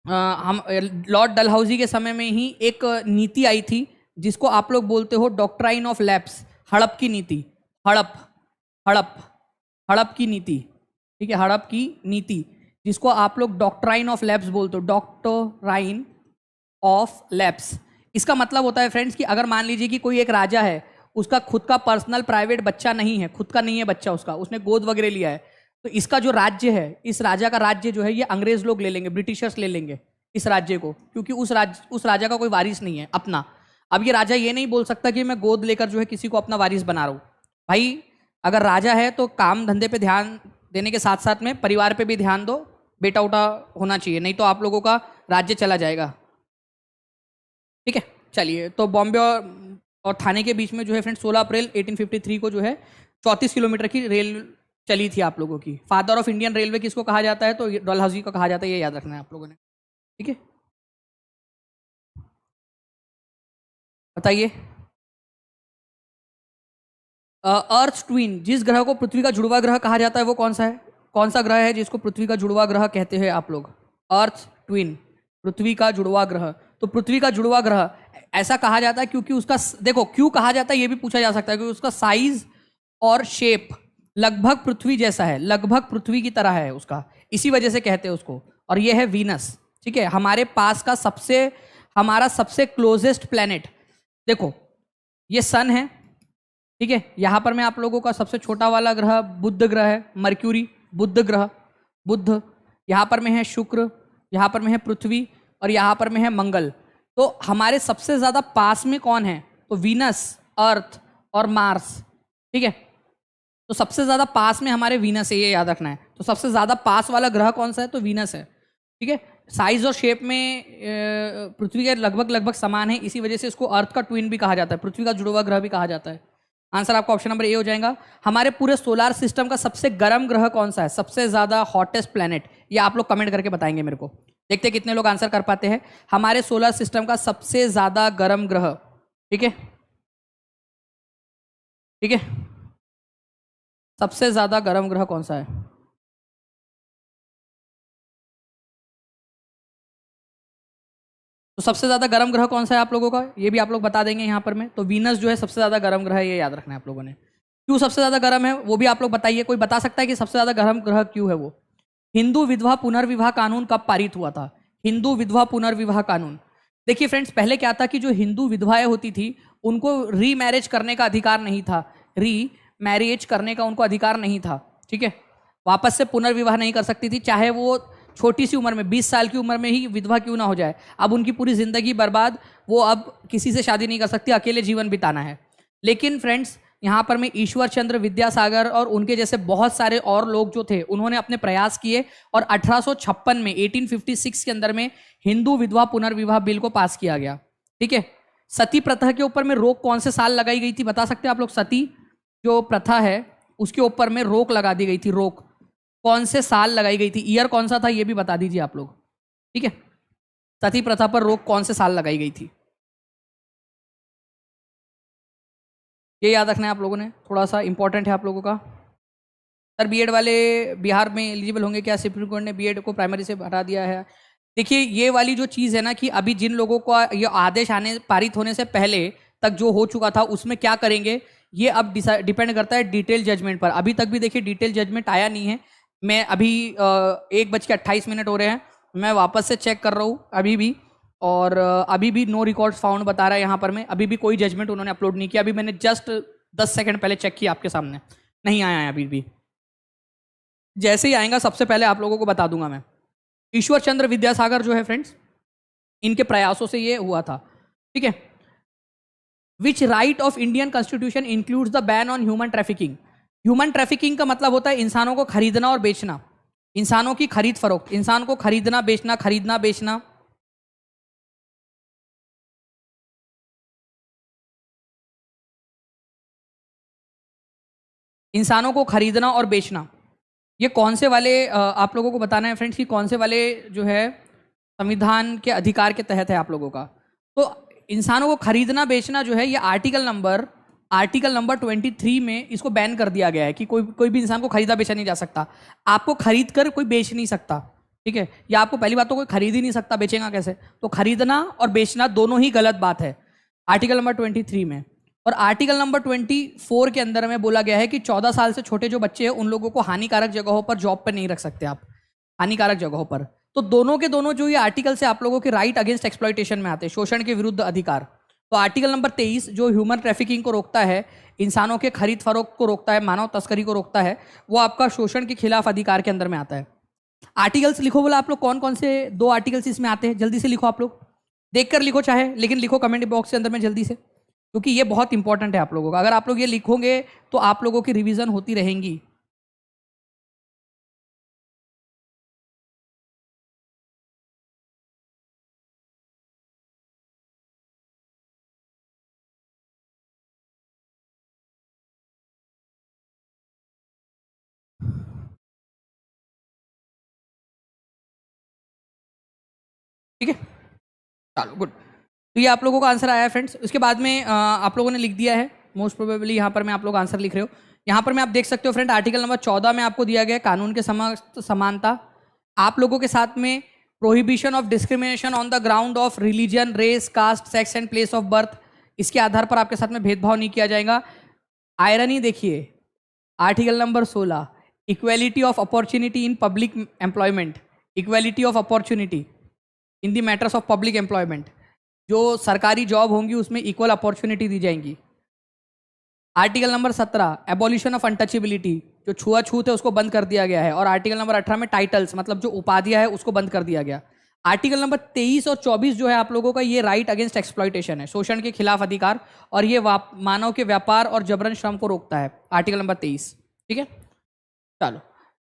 हम लॉर्ड डलहौजी के समय में ही एक नीति आई थी जिसको आप लोग बोलते हो डॉक्ट्राइन ऑफ लैप्स, हड़प की नीति, हड़प, हड़प, हड़प की नीति, ठीक है, हड़प की नीति, जिसको आप लोग डॉक्ट्राइन ऑफ लैप्स बोलते हो, डॉक्ट्राइन ऑफ लैप्स। इसका मतलब होता है फ्रेंड्स कि अगर मान लीजिए कि कोई एक राजा है, उसका खुद का पर्सनल प्राइवेट बच्चा नहीं है, खुद का नहीं है बच्चा उसका, उसने गोद वगैरह लिया है, तो इसका जो राज्य है, इस राजा का राज्य जो है ये अंग्रेज लोग ले लेंगे, ब्रिटिशर्स ले लेंगे इस राज्य को, क्योंकि उस राजा का कोई वारिस नहीं है अपना। अब ये राजा ये नहीं बोल सकता कि मैं गोद लेकर जो है किसी को अपना वारिस बना रहा हूँ। भाई अगर राजा है तो काम धंधे पे ध्यान देने के साथ साथ में परिवार पे भी ध्यान दो, बेटा उठा होना चाहिए, नहीं तो आप लोगों का राज्य चला जाएगा, ठीक है। चलिए, तो बॉम्बे और थाने के बीच में जो है फ्रेंड 16 अप्रैल 1853 को जो है 34 किलोमीटर की रेल चली थी आप लोगों की। फादर ऑफ इंडियन रेलवे किसको कहा जाता है? तो डलहौजी को कहा जाता है, ये याद रखना है आप लोगों ने, ठीक है। बताइए, अर्थ ट्विन, जिस ग्रह को पृथ्वी का जुड़वा ग्रह कहा जाता है वो कौन सा है? कौन सा ग्रह है जिसको पृथ्वी का जुड़वा ग्रह कहते हैं आप लोग? अर्थ ट्विन, पृथ्वी का जुड़वा ग्रह। तो पृथ्वी का जुड़वा ग्रह ऐसा कहा जाता है क्योंकि उसका, देखो क्यों कहा जाता है ये भी पूछा जा सकता है, क्योंकि उसका साइज और शेप लगभग पृथ्वी जैसा है, लगभग पृथ्वी की तरह है उसका, इसी वजह से कहते हैं उसको। और ये है वीनस, ठीक है, हमारे पास का हमारा सबसे क्लोजेस्ट प्लेनेट। देखो ये सन है, ठीक है, यहां पर मैं आप लोगों का सबसे छोटा वाला ग्रह बुध ग्रह है, मर्क्यूरी, बुध ग्रह, बुध, यहां पर में है शुक्र, यहां पर में है पृथ्वी और यहां पर में है मंगल। तो हमारे सबसे ज्यादा पास में कौन है? तो वीनस, अर्थ और मार्स, ठीक है। तो सबसे ज्यादा पास में हमारे वीनस है, ये याद रखना है। तो सबसे ज्यादा पास वाला ग्रह कौन सा है? तो वीनस है। ठीक है, साइज और शेप में पृथ्वी के लगभग लगभग समान है, इसी वजह से इसको अर्थ का ट्विन भी कहा जाता है, पृथ्वी का जुड़ा हुआ ग्रह भी कहा जाता है। आंसर आपका ऑप्शन नंबर ए हो जाएगा। हमारे पूरे सोलार सिस्टम का सबसे गर्म ग्रह कौन सा है, सबसे ज्यादा हॉटेस्ट प्लेनेट, ये आप लोग कमेंट करके बताएंगे मेरे को। देखते हैं कितने लोग आंसर कर पाते हैं। हमारे सोलर सिस्टम का सबसे ज्यादा गर्म ग्रह, ठीक है ठीक है, सबसे ज्यादा गर्म ग्रह कौन सा है? तो सबसे ज्यादा गर्म ग्रह कौन सा है आप लोगों का, ये भी आप लोग बता देंगे यहाँ पर में। तो वीनस जो है सबसे ज्यादा गर्म ग्रह है, ये याद रखना है आप लोगों ने। क्यों सबसे ज्यादा गर्म है वो भी आप लोग बताइए, कोई बता सकता है कि सबसे ज्यादा गर्म ग्रह क्यों है वो? हिंदू विधवा पुनर्विवाह कानून कब पारित हुआ था? हिंदू विधवा पुनर्विवाह कानून, देखिए फ्रेंड्स, पहले क्या था कि जो हिंदू विधवाएं होती थी उनको री मैरिज करने का अधिकार नहीं था, री मैरिज करने का उनको अधिकार नहीं था, ठीक है, वापस से पुनर्विवाह नहीं कर सकती थी, चाहे वो छोटी सी उम्र में 20 साल की उम्र में ही विधवा क्यों ना हो जाए। अब उनकी पूरी जिंदगी बर्बाद, वो अब किसी से शादी नहीं कर सकती, अकेले जीवन बिताना है। लेकिन फ्रेंड्स यहाँ पर मैं ईश्वर चंद्र विद्यासागर और उनके जैसे बहुत सारे और लोग जो थे उन्होंने अपने प्रयास किए और 1856 में 1856 के अंदर में हिंदू विधवा पुनर्विवाह बिल को पास किया गया, ठीक है। सती प्रथा के ऊपर में रोक कौन से साल लगाई गई थी, बता सकते हैं आप लोग? सती जो प्रथा है उसके ऊपर में रोक लगा दी गई थी, रोक कौन से साल लगाई गई थी, ईयर कौन सा था ये भी बता दीजिए आप लोग, ठीक है। सती प्रथा पर रोक कौन से साल लगाई गई थी, ये याद रखना है आप लोगों ने, थोड़ा सा इंपॉर्टेंट है आप लोगों का। सर बीएड वाले बिहार में एलिजिबल होंगे क्या? सुप्रीम कोर्ट ने बीएड को प्राइमरी से हटा दिया है। देखिए ये वाली जो चीज़ है ना कि अभी जिन लोगों को ये आदेश आने पारित होने से पहले तक जो हो चुका था उसमें क्या करेंगे, ये अब डिपेंड करता है डिटेल जजमेंट पर। अभी तक भी देखिए डिटेल जजमेंट आया नहीं है। मैं अभी 1:28 हो रहे हैं, मैं वापस से चेक कर रहा हूँ अभी भी, और अभी भी नो रिकॉर्ड्स फाउंड बता रहा है यहाँ पर में, अभी भी कोई जजमेंट उन्होंने अपलोड नहीं किया। अभी मैंने जस्ट 10 सेकंड पहले चेक किया आपके सामने, नहीं आया है अभी भी। जैसे ही आएगा सबसे पहले आप लोगों को बता दूंगा मैं। ईश्वर चंद्र विद्यासागर जो है फ्रेंड्स, इनके प्रयासों से ये हुआ था, ठीक है। Which right of Indian constitution includes the ban on human trafficking? Human trafficking का मतलब होता है इंसानों को खरीदना और बेचना, इंसानों की खरीद फरोख्त, इंसान को खरीदना बेचना, खरीदना बेचना। इंसानों को खरीदना और बेचना, ये कौन से वाले आप लोगों को बताना है फ्रेंड्स कि कौन से वाले जो है संविधान के अधिकार के तहत है आप लोगों का। तो इंसानों को खरीदना बेचना जो है ये आर्टिकल नंबर 23 में इसको बैन कर दिया गया है कि कोई भी इंसान को खरीदा बेचा नहीं जा सकता। आपको खरीद कर कोई बेच नहीं सकता, ठीक है, या आपको पहली बात तो कोई खरीद ही नहीं सकता, बेचेगा कैसे? तो खरीदना और बेचना दोनों ही गलत बात है आर्टिकल नंबर 23 में। और आर्टिकल नंबर 24 के अंदर में बोला गया है कि 14 साल से छोटे जो बच्चे हैं उन लोगों को हानिकारक जगहों पर जॉब पर नहीं रख सकते आप, हानिकारक जगहों पर। तो दोनों के दोनों जो ये आर्टिकल से आप लोगों के राइट अगेंस्ट एक्सप्लॉइटेशन में आते हैं, शोषण के विरुद्ध अधिकार। तो आर्टिकल नंबर 23 जो ह्यूमन ट्रैफिकिंग को रोकता है, इंसानों के खरीद फरोख्त को रोकता है, मानव तस्करी को रोकता है, वो आपका शोषण के खिलाफ अधिकार के अंदर में आता है। आर्टिकल्स लिखो बोला आप लोग, कौन कौन से 2 आर्टिकल्स इसमें आते हैं, जल्दी से लिखो आप लोग, देखकर लिखो चाहे, लेकिन लिखो कमेंट बॉक्स के अंदर में जल्दी से, क्योंकि ये बहुत इंपॉर्टेंट है आप लोगों का। अगर आप लोग ये लिखोगे तो आप लोगों की रिवीजन होती रहेंगी। ठीक है, चलो गुड। तो ये आप लोगों का आंसर आया है फ्रेंड्स। उसके बाद में आप लोगों ने लिख दिया है मोस्ट प्रोबेबली, यहाँ पर मैं आप लोग आंसर लिख रहे हो। यहाँ पर मैं आप देख सकते हो फ्रेंड, आर्टिकल नंबर 14 में आपको दिया गया कानून के समस्त समानता। आप लोगों के साथ में prohibition of discrimination on the ground of religion, race, caste, sex and place of birth, इसके आधार पर आपके साथ में भेदभाव नहीं किया जाएगा। आयरनी देखिए, article number 16 equality of opportunity in public employment, equality of opportunity in the matters of public employment, जो सरकारी जॉब होंगी उसमें इक्वल अपॉर्चुनिटी दी जाएंगी। Article number 17 abolition of untouchability, जो छुआछूत है उसको बंद कर दिया गया है। और आर्टिकल नंबर 18 में टाइटल्स, मतलब जो उपाधियां है उसको बंद कर दिया गया। आर्टिकल नंबर 23 और 24 जो है आप लोगों का, ये राइट अगेंस्ट एक्सप्लॉइटेशन है, शोषण के खिलाफ अधिकार, और ये मानव के व्यापार और जबरन श्रम को रोकता है, आर्टिकल नंबर 23, ठीक है। चलो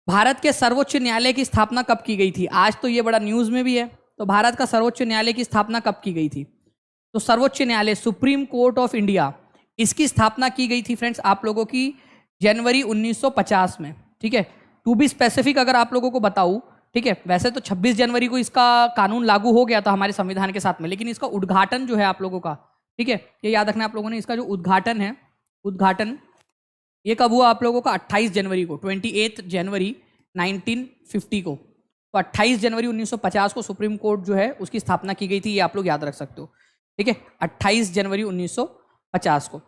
भारत के सर्वोच्च न्यायालय की स्थापना कब की गई थी? आज तो ये बड़ा न्यूज में भी है। तो भारत का सर्वोच्च न्यायालय की स्थापना कब की गई थी? तो सर्वोच्च न्यायालय सुप्रीम कोर्ट ऑफ इंडिया, इसकी स्थापना की गई थी फ्रेंड्स आप लोगों की जनवरी 1950 में। ठीक है, टू बी स्पेसिफिक अगर आप लोगों को बताऊं, ठीक है, वैसे तो 26 जनवरी को इसका कानून लागू हो गया था हमारे संविधान के साथ में, लेकिन इसका उद्घाटन जो है आप लोगों का, ठीक है, ये याद रखना आप लोगों ने, इसका जो उद्घाटन है, उद्घाटन ये कब हुआ आप लोगों का? 28 जनवरी को, 28 जनवरी 1950 को। तो 28 जनवरी 1950 को सुप्रीम कोर्ट जो है उसकी स्थापना की गई थी, ये आप लोग याद रख सकते हो। ठीक है, 28 जनवरी 1950 को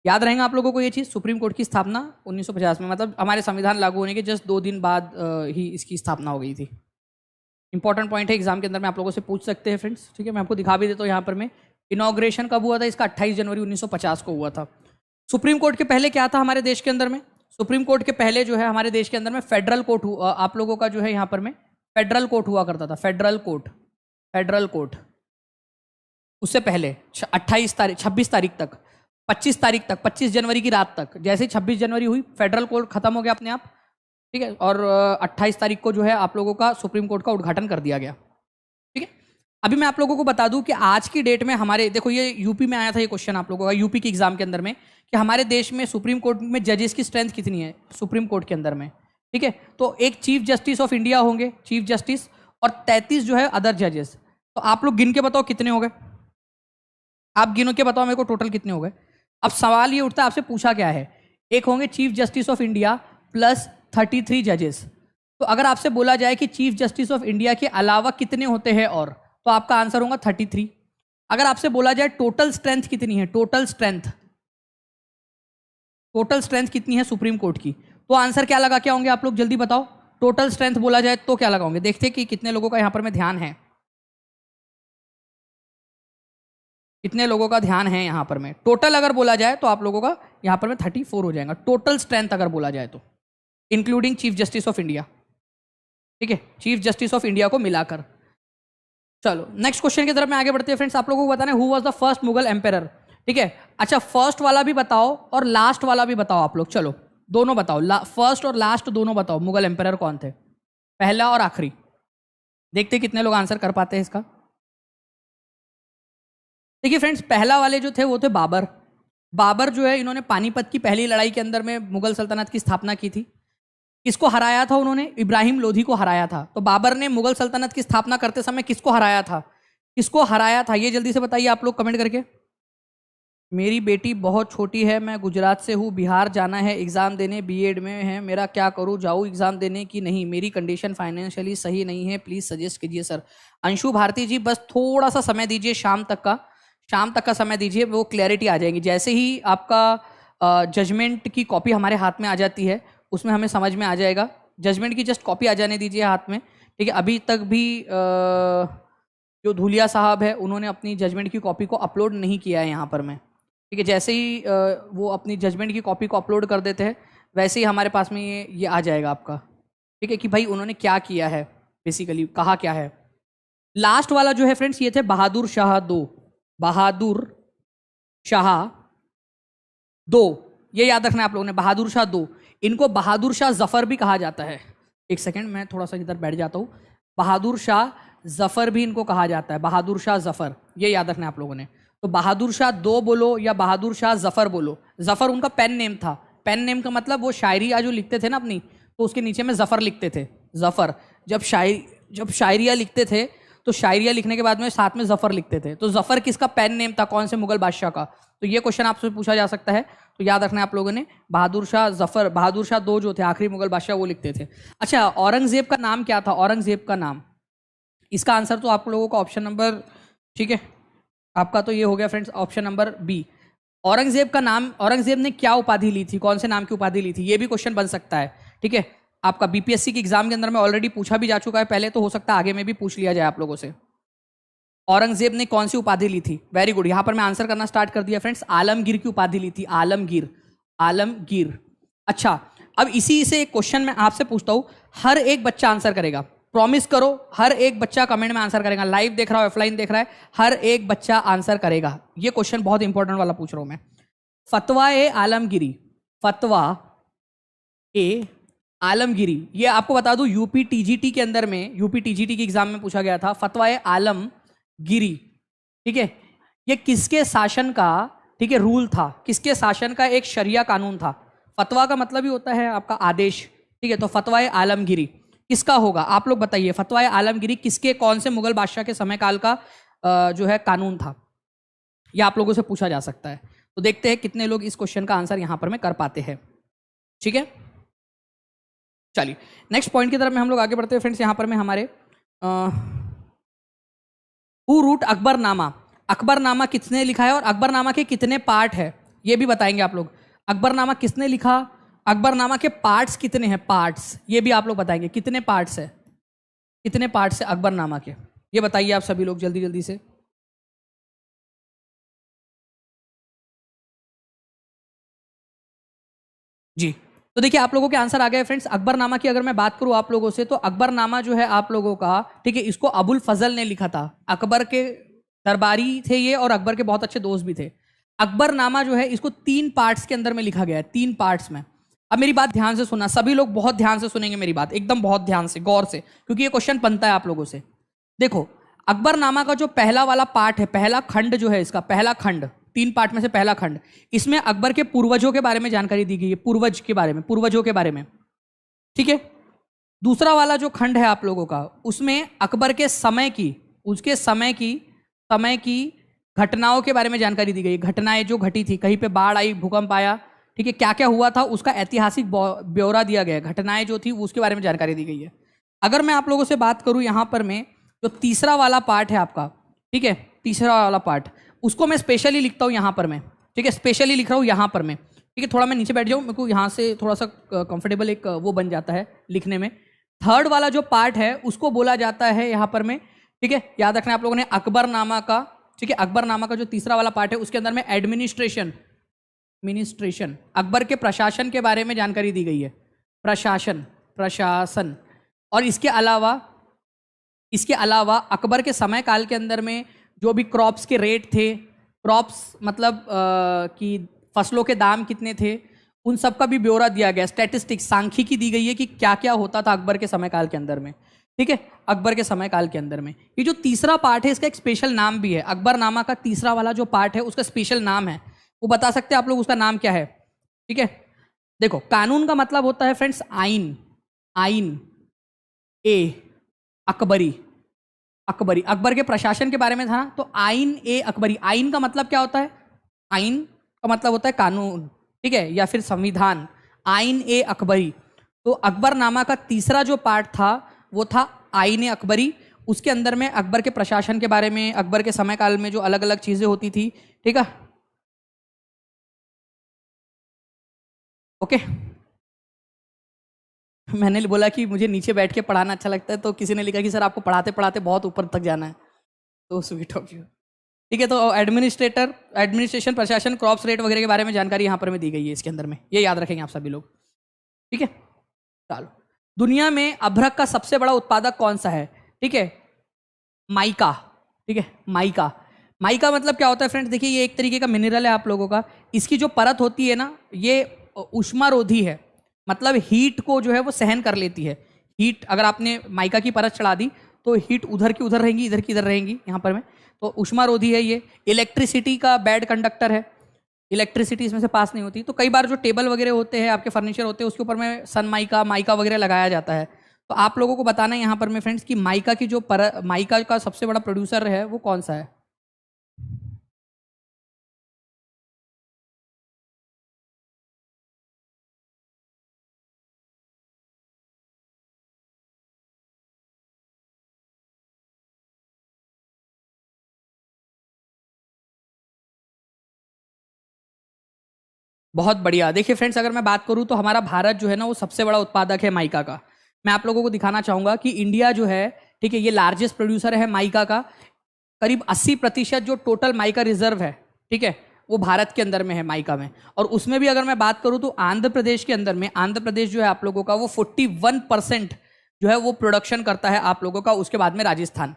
याद रहेगा आप लोगों को ये चीज़। सुप्रीम कोर्ट की स्थापना 1950 में, मतलब हमारे संविधान लागू होने के जस्ट 2 दिन बाद ही इसकी स्थापना हो गई थी। इंपॉर्टेंट पॉइंट है, एग्जाम के अंदर में आप लोगों से पूछ सकते हैं फ्रेंड्स। ठीक है, मैं आपको दिखा भी देता हूँ यहाँ पर। मैं इनॉग्रेशन कब हुआ था इसका? 28 जनवरी 1950 को हुआ था। सुप्रीम कोर्ट के पहले क्या था हमारे देश के अंदर में? सुप्रीम कोर्ट के पहले जो है हमारे देश के अंदर में फेडरल कोर्ट आप लोगों का जो है यहाँ पर में फेडरल कोर्ट हुआ करता था। Federal court, federal court. उससे पहले 28 तारीख, 26 तारीख तक, 25 तारीख तक, 25 जनवरी की रात तक, जैसे ही 26 जनवरी हुई फेडरल कोर्ट खत्म हो गया अपने आप। ठीक है, और 28 तारीख को जो है आप लोगों का सुप्रीम कोर्ट का उद्घाटन कर दिया गया। ठीक है, अभी मैं आप लोगों को बता दूं कि आज की डेट में हमारे, देखो ये यूपी में आया था ये क्वेश्चन आप लोगों का, यूपी के एग्जाम के अंदर में, कि हमारे देश में सुप्रीम कोर्ट में जजेस की स्ट्रेंथ कितनी है सुप्रीम कोर्ट के अंदर में। ठीक है, तो एक चीफ जस्टिस ऑफ इंडिया होंगे, चीफ जस्टिस, और 33 जो है अदर जजेस। तो आप लोग गिन के बताओ कितने हो गए? आप गिनो के बताओ मेरे को टोटल कितने हो गए। अब सवाल ये उठता है, आपसे पूछा क्या है, एक होंगे chief justice of India plus 33 जजेस। तो अगर आपसे बोला जाए कि चीफ जस्टिस ऑफ इंडिया के अलावा कितने होते हैं और, तो आपका आंसर होगा 33। अगर आपसे बोला जाए टोटल स्ट्रेंथ कितनी है, टोटल स्ट्रेंथ, टोटल स्ट्रेंथ कितनी है सुप्रीम कोर्ट की, तो आंसर क्या लगा के होंगे आप लोग? जल्दी बताओ। टोटल स्ट्रेंथ बोला जाए तो क्या लगाओगे? देखते कि कितने लोगों का यहां पर में ध्यान है, कितने लोगों का ध्यान है यहां पर में। टोटल अगर बोला जाए तो आप लोगों का यहां पर में 34 हो जाएगा, टोटल स्ट्रेंथ अगर बोला जाए तो, including chief justice of India. ठीक है, चीफ जस्टिस ऑफ इंडिया को मिलाकर। चलो नेक्स्ट क्वेश्चन की तरफ में आगे बढ़ते हैं फ्रेंड्स। आप लोगों को बताना है who was the first Mughal emperor. ठीक है, अच्छा फर्स्ट वाला भी बताओ और लास्ट वाला भी बताओ आप लोग। चलो दोनों बताओ, फर्स्ट और लास्ट दोनों बताओ, मुगल एम्पेरर कौन थे, पहला और आखिरी। देखते कितने लोग आंसर कर पाते हैं इसका। देखिए फ्रेंड्स, पहला वाले जो थे वो थे बाबर। बाबर जो है इन्होंने पानीपत की पहली लड़ाई के अंदर में मुगल सल्तनत की स्थापना की थी। किसको हराया था उन्होंने? इब्राहिम लोधी को हराया था। तो बाबर ने मुगल सल्तनत की स्थापना करते समय किसको हराया था? किसको हराया था ये जल्दी से बताइए आप लोग कमेंट करके। मेरी बेटी बहुत छोटी है, मैं गुजरात से हूँ, बिहार जाना है एग्ज़ाम देने, बीएड में है, मेरा क्या करूँ, जाऊँ एग्ज़ाम देने की नहीं, मेरी कंडीशन फाइनेंशियली सही नहीं है, प्लीज़ सजेस्ट कीजिए सर। अंशु भारती जी बस थोड़ा सा समय दीजिए, शाम तक का समय दीजिए, वो क्लैरिटी आ जाएगी। जैसे ही आपका जजमेंट की कॉपी हमारे हाथ में आ जाती है उसमें हमें समझ में आ जाएगा। जजमेंट की जस्ट कॉपी आ जाने दीजिए हाथ में। ठीक है, अभी तक भी जो धूलिया साहब है उन्होंने अपनी जजमेंट की कॉपी को अपलोड नहीं किया है यहाँ पर मैं। ठीक है, जैसे ही वो अपनी जजमेंट की कॉपी को अपलोड कर देते हैं वैसे ही हमारे पास में ये आ जाएगा आपका। ठीक है, कि भाई उन्होंने क्या किया है, बेसिकली कहा क्या है। लास्ट वाला जो है फ्रेंड्स ये थे बहादुर शाह 2, बहादुर शाह 2, ये याद रखना है आप लोगों ने, बहादुर शाह 2। इनको बहादुर शाह जफर भी कहा जाता है। एक सेकंड मैं थोड़ा सा इधर बैठ जाता हूँ। बहादुर शाह जफर भी इनको कहा जाता है, बहादुर शाह जफर, ये याद रखना है आप लोगों ने। तो बहादुर शाह 2 बोलो या बहादुर शाह जफर बोलो। जफर उनका पेन नेम था। पेन नेम का मतलब वो शायरिया जो लिखते थे ना अपनी, तो उसके नीचे में जफर लिखते थे। जफर जब शायरिया लिखते थे तो शायरिया लिखने के बाद में साथ में जफर लिखते थे। तो जफर किसका पेन नेम था, कौन से मुगल बादशाह का? तो ये क्वेश्चन आपसे पूछा जा सकता है, तो याद रखना है आप लोगों ने। बहादुर शाह जफर, बहादुर शाह 2 जो थे आखिरी मुगल बादशाह वो लिखते थे। अच्छा, औरंगजेब का नाम क्या था? औरंगजेब का नाम, इसका आंसर तो आप लोगों का ऑप्शन नंबर, ठीक है आपका तो ये हो गया friends option number B. Aurangzeb का नाम, औरंगजेब ने क्या उपाधि ली थी, कौन से नाम की उपाधि ली थी, ये भी क्वेश्चन बन सकता है। ठीक है, आपका बीपीएससी के एग्जाम के अंदर में ऑलरेडी पूछा भी जा चुका है पहले, तो हो सकता है आगे में भी पूछ लिया जाए आप लोगों से। औरंगजेब ने कौन सी उपाधि ली थी? वेरी गुड, यहां पर मैं आंसर करना स्टार्ट कर दिया फ्रेंड्स। आलमगीर की उपाधि ली थी, आलमगीर, आलमगीर। अच्छा, अब इसी से एक क्वेश्चन मैं आपसे पूछता हूं, हर एक बच्चा आंसर करेगा, प्रॉमिस करो हर एक बच्चा कमेंट में आंसर करेगा। लाइव देख रहा हो ऑफलाइन देख रहा है, हर एक बच्चा आंसर करेगा। ये क्वेश्चन बहुत इंपॉर्टेंट वाला पूछ रहा हूं मैं। फतवा ए आलमगीरी, फतवा ए आलमगिरी, ये आपको बता दूं यूपी टीजीटी के अंदर में, यूपी टीजीटी के एग्जाम में पूछा गया था फतवाए आलमगिरी। ठीक है, ये किसके शासन का, ठीक है, रूल था, किसके शासन का एक शरिया कानून था। फतवा का मतलब ही होता है आपका आदेश। ठीक है, तो फतवाए आलमगिरी किसका होगा, आप लोग बताइए। फतवाए आलमगिरी किसके, कौन से मुगल बादशाह के समय काल का जो है कानून था, ये आप लोगों से पूछा जा सकता है। तो देखते हैं कितने लोग इस क्वेश्चन का आंसर यहां पर में कर पाते हैं। ठीक है, चलिए नेक्स्ट पॉइंट की तरफ में हम लोग आगे बढ़ते हैं फ्रेंड्स। यहां पर में हमारे हु रूट अकबरनामा, अकबरनामा किसने लिखा है और अकबरनामा के कितने पार्ट है ये भी बताएंगे आप लोग। अकबरनामा किसने लिखा, अकबरनामा के पार्ट्स कितने हैं, पार्ट्स ये भी आप लोग बताएंगे, कितने पार्ट्स है, कितने पार्ट्स है अकबरनामा के, ये बताइए आप सभी लोग जल्दी जल्दी से। जी, तो देखिए आप लोगों के आंसर आ गए फ्रेंड्स। अकबरनामा की अगर मैं बात करूं आप लोगों से, तो अकबरनामा जो है आप लोगों का, ठीक है, इसको अबुल फजल ने लिखा था। अकबर के दरबारी थे ये और अकबर के बहुत अच्छे दोस्त भी थे। अकबरनामा जो है इसको 3 पार्ट्स के अंदर में लिखा गया है, 3 पार्ट्स में। अब मेरी बात ध्यान से सुनना, सभी लोग बहुत ध्यान से सुनेंगे मेरी बात, एकदम बहुत ध्यान से, गौर से, क्योंकि ये क्वेश्चन बनता है आप लोगों से। देखो, अकबरनामा का जो पहला वाला पार्ट है, पहला खंड जो है इसका, पहला खंड, 3 पार्ट में से पहला खंड, इसमें अकबर के पूर्वजों के बारे में जानकारी दी गई है, पूर्वज के बारे में, पूर्वजों के बारे में। ठीक है, दूसरा वाला जो खंड है आप लोगों का, उसमें अकबर के समय की, उसके समय की घटनाओं के बारे में जानकारी दी गई, घटनाएं जो घटी थी, कहीं पे बाढ़ आई, भूकंप आया, ठीक है, क्या क्या हुआ था उसका ऐतिहासिक ब्यौरा दिया गया, घटनाएं जो थी उसके बारे में जानकारी दी गई है। अगर मैं आप लोगों से बात करूं यहां पर में, जो तीसरा वाला पार्ट है आपका, ठीक है, तीसरा वाला पार्ट, उसको मैं स्पेशली लिखता हूं यहां पर मैं, ठीक है, स्पेशली लिख रहा हूं यहां पर मैं। ठीक है, थोड़ा मैं नीचे बैठ जाऊं, मेरे को यहां से थोड़ा सा कंफर्टेबल एक वो बन जाता है लिखने में। थर्ड वाला जो पार्ट है उसको बोला जाता है यहां पर में, ठीक है, याद रखना आप लोगों ने, अकबरनामा का, ठीक है, अकबरनामा का जो तीसरा वाला पार्ट है उसके अंदर में एडमिनिस्ट्रेशन, मिनिस्ट्रेशन, अकबर के प्रशासन के बारे में जानकारी दी गई है, प्रशासन, प्रशासन। और इसके अलावा अकबर के समय काल के अंदर में जो भी क्रॉप्स के रेट थे, क्रॉप्स मतलब कि फसलों के दाम कितने थे, उन सब का भी ब्यौरा दिया गया, स्टैटिस्टिक्स, सांख्यिकी दी गई है कि क्या क्या होता था अकबर के समय काल के अंदर में। ठीक है, अकबर के समय काल के अंदर में ये जो तीसरा पार्ट है इसका एक स्पेशल नाम भी है, अकबरनामा का तीसरा वाला जो पार्ट है उसका स्पेशल नाम है, वो बता सकते हैं आप लोग उसका नाम क्या है। ठीक है, देखो, कानून का मतलब होता है फ्रेंड्स आइन, आइन ए अकबरी, अकबरी, अकबर के प्रशासन के बारे में था ना, तो आइन ए अकबरी। आइन का मतलब क्या होता है, आइन का मतलब होता है कानून, ठीक है, या फिर संविधान, आइन ए अकबरी। तो अकबरनामा का तीसरा जो पार्ट था वो था आइन ए अकबरी, उसके अंदर में अकबर के प्रशासन के बारे में, अकबर के समय काल में जो अलग अलग चीजें होती थी, ठीक है, ओके। मैंने बोला कि मुझे नीचे बैठ के पढ़ाना अच्छा लगता है, तो किसी ने लिखा कि सर आपको पढ़ाते पढ़ाते बहुत ऊपर तक जाना है, तो स्वीट ऑफ यू। ठीक है, तो एडमिनिस्ट्रेशन, प्रशासन, क्रॉप्स रेट वगैरह के बारे में जानकारी यहाँ पर में दी गई है इसके अंदर में, ये याद रखेंगे आप सभी लोग। ठीक है, चलो, दुनिया में अभ्रक का सबसे बड़ा उत्पादक कौन सा है, ठीक है, माइका, ठीक है, माइका। माइका मतलब क्या होता है फ्रेंड्स, देखिए ये एक तरीके का मिनरल है आप लोगों का, इसकी जो परत होती है ना, ये ऊष्मारोधी है, मतलब हीट को जो है वो सहन कर लेती है। हीट अगर आपने माइका की परत चढ़ा दी तो हीट उधर की उधर रहेंगी, इधर की इधर रहेंगी यहाँ पर में, तो ऊष्मारोधी है ये। इलेक्ट्रिसिटी का बैड कंडक्टर है, इलेक्ट्रिसिटी इसमें से पास नहीं होती, तो कई बार जो टेबल वगैरह होते हैं, आपके फर्नीचर होते हैं, उसके ऊपर में सन माइका, माइका वगैरह लगाया जाता है। तो आप लोगों को बताना है यहाँ पर में फ्रेंड्स कि माइका की जो माइका का सबसे बड़ा प्रोड्यूसर है वो कौन सा है। बहुत बढ़िया। देखिए फ्रेंड्स, अगर मैं बात करूं तो हमारा भारत जो है ना वो सबसे बड़ा उत्पादक है माइका का। मैं आप लोगों को दिखाना चाहूंगा कि इंडिया जो है, ठीक है, ये लार्जेस्ट प्रोड्यूसर है माइका का। करीब 80% जो टोटल माइका रिजर्व है, ठीक है, वो भारत के अंदर में है माइका में। और उसमें भी अगर मैं बात करूं तो आंध्र प्रदेश के अंदर में, आंध्र प्रदेश जो है आप लोगों का वो 41% जो है वो प्रोडक्शन करता है आप लोगों का। उसके बाद में राजस्थान।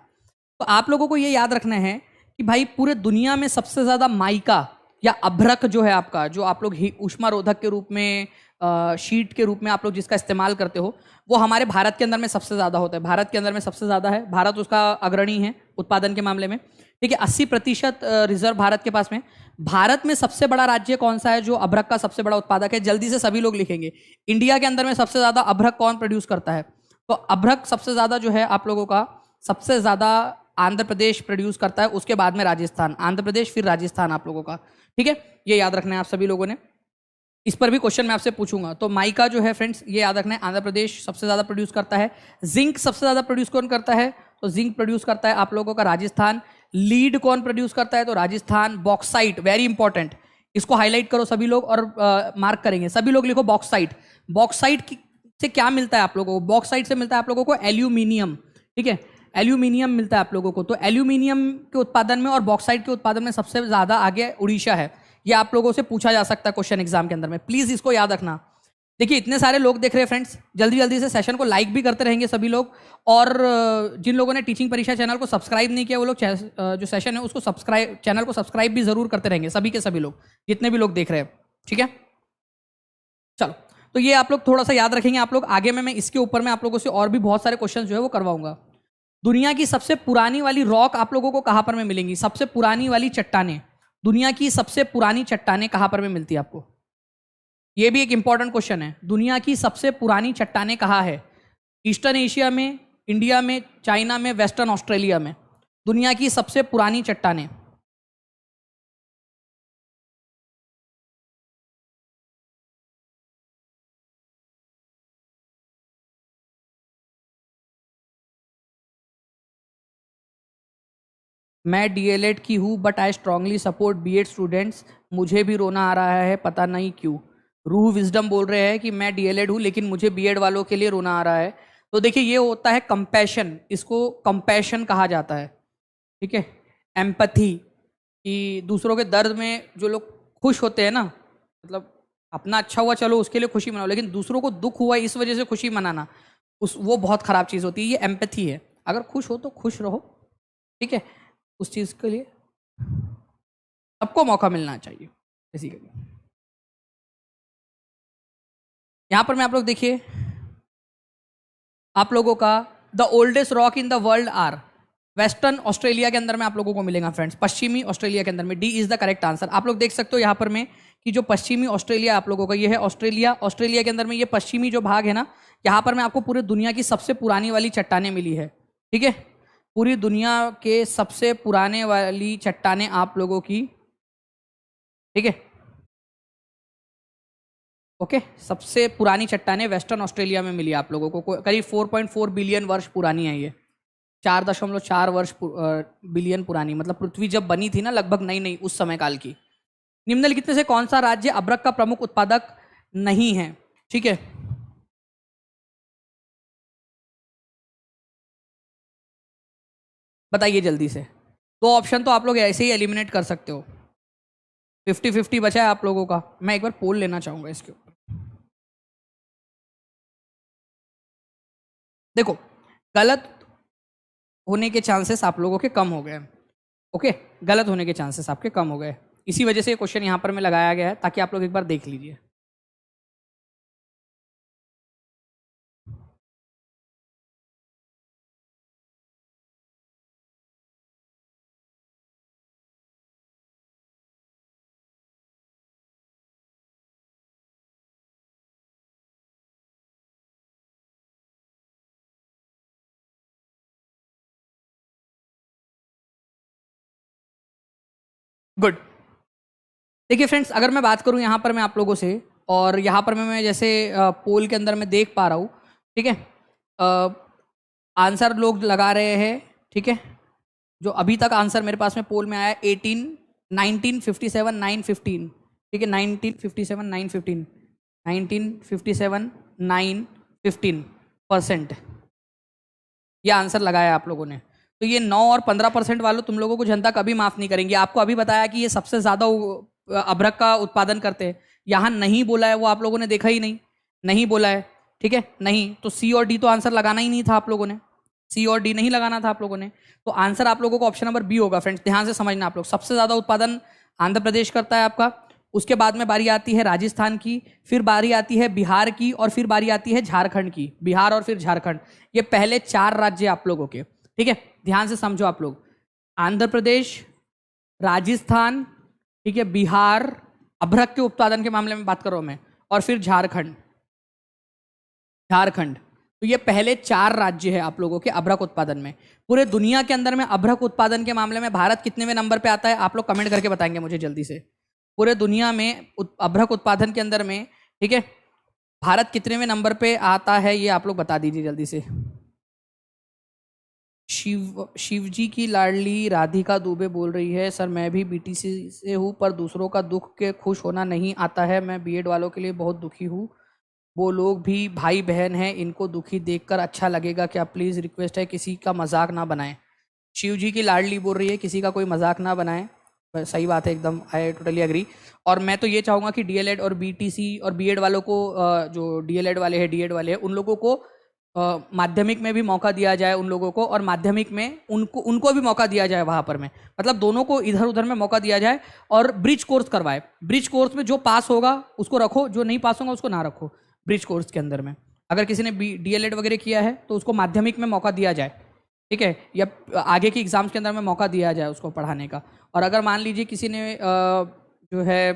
तो आप लोगों को ये याद रखना है कि भाई पूरे दुनिया में सबसे ज्यादा माइका या अभ्रक जो है आपका, जो आप लोग ऊष्मा रोधक के रूप में शीट के रूप में आप लोग जिसका इस्तेमाल करते हो वो हमारे भारत के अंदर में सबसे ज़्यादा होता है। भारत के अंदर में सबसे ज़्यादा है, भारत उसका अग्रणी है उत्पादन के मामले में। ठीक है, 80% रिजर्व भारत के पास में। भारत में सबसे बड़ा राज्य कौन सा है जो अभ्रक का सबसे बड़ा उत्पादक है? जल्दी से सभी लोग लिखेंगे। इंडिया के अंदर में सबसे ज़्यादा अभ्रक कौन प्रोड्यूस करता है? तो अभ्रक सबसे ज़्यादा जो है आप लोगों का सबसे ज़्यादा आंध्र प्रदेश प्रोड्यूस करता है, उसके बाद में राजस्थान। आंध्र प्रदेश फिर राजस्थान आप लोगों का। ठीक है, ये याद रखना है आप सभी लोगों ने। इस पर भी क्वेश्चन मैं आपसे पूछूंगा। तो माइका जो है फ्रेंड्स ये याद रखना है, आंध्र प्रदेश सबसे ज़्यादा प्रोड्यूस करता है। जिंक सबसे ज़्यादा प्रोड्यूस कौन करता है? तो जिंक प्रोड्यूस करता है आप लोगों का राजस्थान। लीड कौन प्रोड्यूस करता है? तो राजस्थान। बॉक्साइट वेरी इंपॉर्टेंट, इसको हाईलाइट करो सभी लोग और मार्क करेंगे। सभी लोग लिखो बॉक्साइट। बॉक्साइट से क्या मिलता है आप लोगों को? बॉक्साइट से मिलता है आप लोगों को एल्यूमिनियम। ठीक है, एल्यूमिनियम मिलता है आप लोगों को। तो एल्यूमिनियम के उत्पादन में और बॉक्साइट के उत्पादन में सबसे ज़्यादा आगे उड़ीसा है। ये आप लोगों से पूछा जा सकता है क्वेश्चन एग्जाम के अंदर में, प्लीज़ इसको याद रखना। देखिए इतने सारे लोग देख रहे हैं फ्रेंड्स, जल्दी जल्दी से सेशन को लाइक भी करते रहेंगे सभी लोग। और जिन लोगों ने टीचिंग परीक्षा चैनल को सब्सक्राइब नहीं किया वो लोग जो सेशन है उसको चैनल को सब्सक्राइब भी जरूर करते रहेंगे, सभी के सभी लोग, जितने भी लोग देख रहे हैं। ठीक है, चलो तो ये आप लोग थोड़ा सा याद रखेंगे आप लोग। आगे में मैं इसके ऊपर में आप लोगों से और भी बहुत सारे क्वेश्चन जो है वो करवाऊंगा। दुनिया की सबसे पुरानी वाली रॉक आप लोगों को कहां पर में मिलेंगी? सबसे पुरानी वाली चट्टानें, दुनिया की सबसे पुरानी चट्टानें कहां पर में मिलती है आपको? यह भी एक इंपॉर्टेंट क्वेश्चन है। दुनिया की सबसे पुरानी चट्टानें कहां है? ईस्टर्न एशिया में, इंडिया में, चाइना में, वेस्टर्न ऑस्ट्रेलिया में? दुनिया की सबसे पुरानी चट्टानें। मैं डीएलएड की हूँ but I strongly support BEd students. मुझे भी रोना आ रहा है, पता नहीं क्यों। रूह विजडम बोल रहे हैं कि मैं डीएलएड हूँ लेकिन मुझे बीएड वालों के लिए रोना आ रहा है। तो देखिए ये होता है कंपैशन, इसको कंपैशन कहा जाता है। ठीक है, एम्पैथी, कि दूसरों के दर्द में जो लोग खुश होते हैं ना, मतलब अपना अच्छा हुआ चलो उसके लिए खुशी मनाओ, लेकिन दूसरों को दुख हुआ इस वजह से खुशी मनाना वो बहुत खराब चीज़ होती है। ये एम्पैथी है। अगर खुश हो तो खुश रहो। ठीक है, उस चीज़ के लिए सबको मौका मिलना चाहिए बेसिकली। यहां पर मैं आप लोग देखिए, आप लोगों का the oldest rock in the world are, western Australia के अंदर में आप लोगों को मिलेगा फ्रेंड्स, पश्चिमी ऑस्ट्रेलिया के अंदर में। D is the correct answer. आप लोग देख सकते हो यहाँ पर में कि जो पश्चिमी ऑस्ट्रेलिया आप लोगों का ये है ऑस्ट्रेलिया। ऑस्ट्रेलिया के अंदर में ये पश्चिमी जो भाग है ना, यहाँ पर में आपको पूरी दुनिया की सबसे पुरानी वाली चट्टानें मिली है। ठीक है, पूरी दुनिया के सबसे पुराने वाली चट्टानें आप लोगों की। ठीक है, ओके, सबसे पुरानी चट्टानें वेस्टर्न ऑस्ट्रेलिया में मिली आप लोगों को। करीब 4.4 बिलियन वर्ष पुरानी है ये। 4.4 वर्ष बिलियन पुरानी, मतलब पृथ्वी जब बनी थी ना लगभग नई नई उस समय काल की। निम्नलिखित में से कौन सा राज्य अभ्रक का प्रमुख उत्पादक नहीं है? ठीक है, बताइए जल्दी से। दो ऑप्शन तो आप लोग ऐसे ही एलिमिनेट कर सकते हो। 50-50 बचा है आप लोगों का। मैं एक बार पोल लेना चाहूंगा इसके ऊपर। देखो, गलत होने के चांसेस आप लोगों के कम हो गए। ओके, गलत होने के चांसेस आपके कम हो गए। इसी वजह से ये क्वेश्चन यहां पर में लगाया गया है ताकि आप लोग एक बार देख लीजिए। गुड। देखिए फ्रेंड्स, अगर मैं बात करूं यहाँ पर मैं आप लोगों से, और यहाँ पर मैं जैसे पोल के अंदर मैं देख पा रहा हूँ। ठीक है, आंसर लोग लगा रहे हैं। ठीक है, जो अभी तक आंसर मेरे पास में पोल में आया 18, 1957, 915। ठीक है, 1957, 915, 1957, 915% ये आंसर लगाया आप लोगों ने। तो ये 9 और 15% वालों तुम लोगों को जनता कभी माफ नहीं करेंगी। आपको अभी बताया कि ये सबसे ज्यादा अभ्रक का उत्पादन करते हैं, यहाँ नहीं बोला है वो आप लोगों ने देखा ही नहीं, नहीं बोला है। ठीक है, नहीं तो सी और डी तो आंसर लगाना ही नहीं था आप लोगों ने, सी और डी नहीं लगाना था आप लोगों ने। तो आंसर आप लोगों को ऑप्शन नंबर बी होगा फ्रेंड्स। ध्यान से समझना आप लोग। सबसे ज्यादा उत्पादन आंध्र प्रदेश करता है आपका, उसके बाद में बारी आती है राजस्थान की, फिर बारी आती है बिहार की, और फिर बारी आती है झारखंड की। बिहार और फिर झारखंड, ये पहले 4 राज्य आप लोगों के, ठीक है, ध्यान से समझो आप लोग। आंध्र प्रदेश, राजस्थान, ठीक है, बिहार, अभ्रक के उत्पादन के मामले में बात कर रहा हूं मैं, और फिर झारखंड। झारखंड, तो ये पहले 4 राज्य है आप लोगों के अभ्रक उत्पादन में। पूरे दुनिया के अंदर में अभ्रक उत्पादन के मामले में भारत कितनेवें नंबर पे आता है, आप लोग कमेंट करके बताएंगे मुझे जल्दी से। पूरे दुनिया में अभ्रक उत्पादन के अंदर में, ठीक है, भारत कितनेवें नंबर पे आता है, ये आप लोग बता दीजिए जल्दी से। शिवजी की लाडली राधिका दुबे बोल रही है, सर मैं भी बीटीसी से हूँ, पर दूसरों का दुख के खुश होना नहीं आता है। मैं बीएड वालों के लिए बहुत दुखी हूँ, वो लोग भी भाई बहन हैं, इनको दुखी देखकर अच्छा लगेगा क्या? प्लीज़ रिक्वेस्ट है, किसी का मजाक ना बनाएं। शिवजी की लाडली बोल रही है किसी का कोई मजाक ना बनाएं, सही बात है एकदम, आई टोटली एग्री। और मैं तो ये चाहूँगा कि डीएलएड और बीटीसी और बीएड वालों को, जो डीएलएड वाले हैं, डीएड वाले हैं, उन लोगों को माध्यमिक में भी मौका दिया जाए उन लोगों को, और माध्यमिक में उनको भी मौका दिया जाए वहाँ पर में, मतलब दोनों को इधर उधर में मौका दिया जाए, और ब्रिज कोर्स करवाए। ब्रिज कोर्स में जो पास होगा उसको रखो, जो नहीं पास होगा उसको ना रखो। ब्रिज कोर्स के अंदर में अगर किसी ने डीएलएड वगैरह किया है तो उसको माध्यमिक में मौका दिया जाए, ठीक है, या आगे की एग्जाम्स के अंदर में मौका दिया जाए उसको पढ़ाने का। और अगर मान लीजिए किसी ने जो है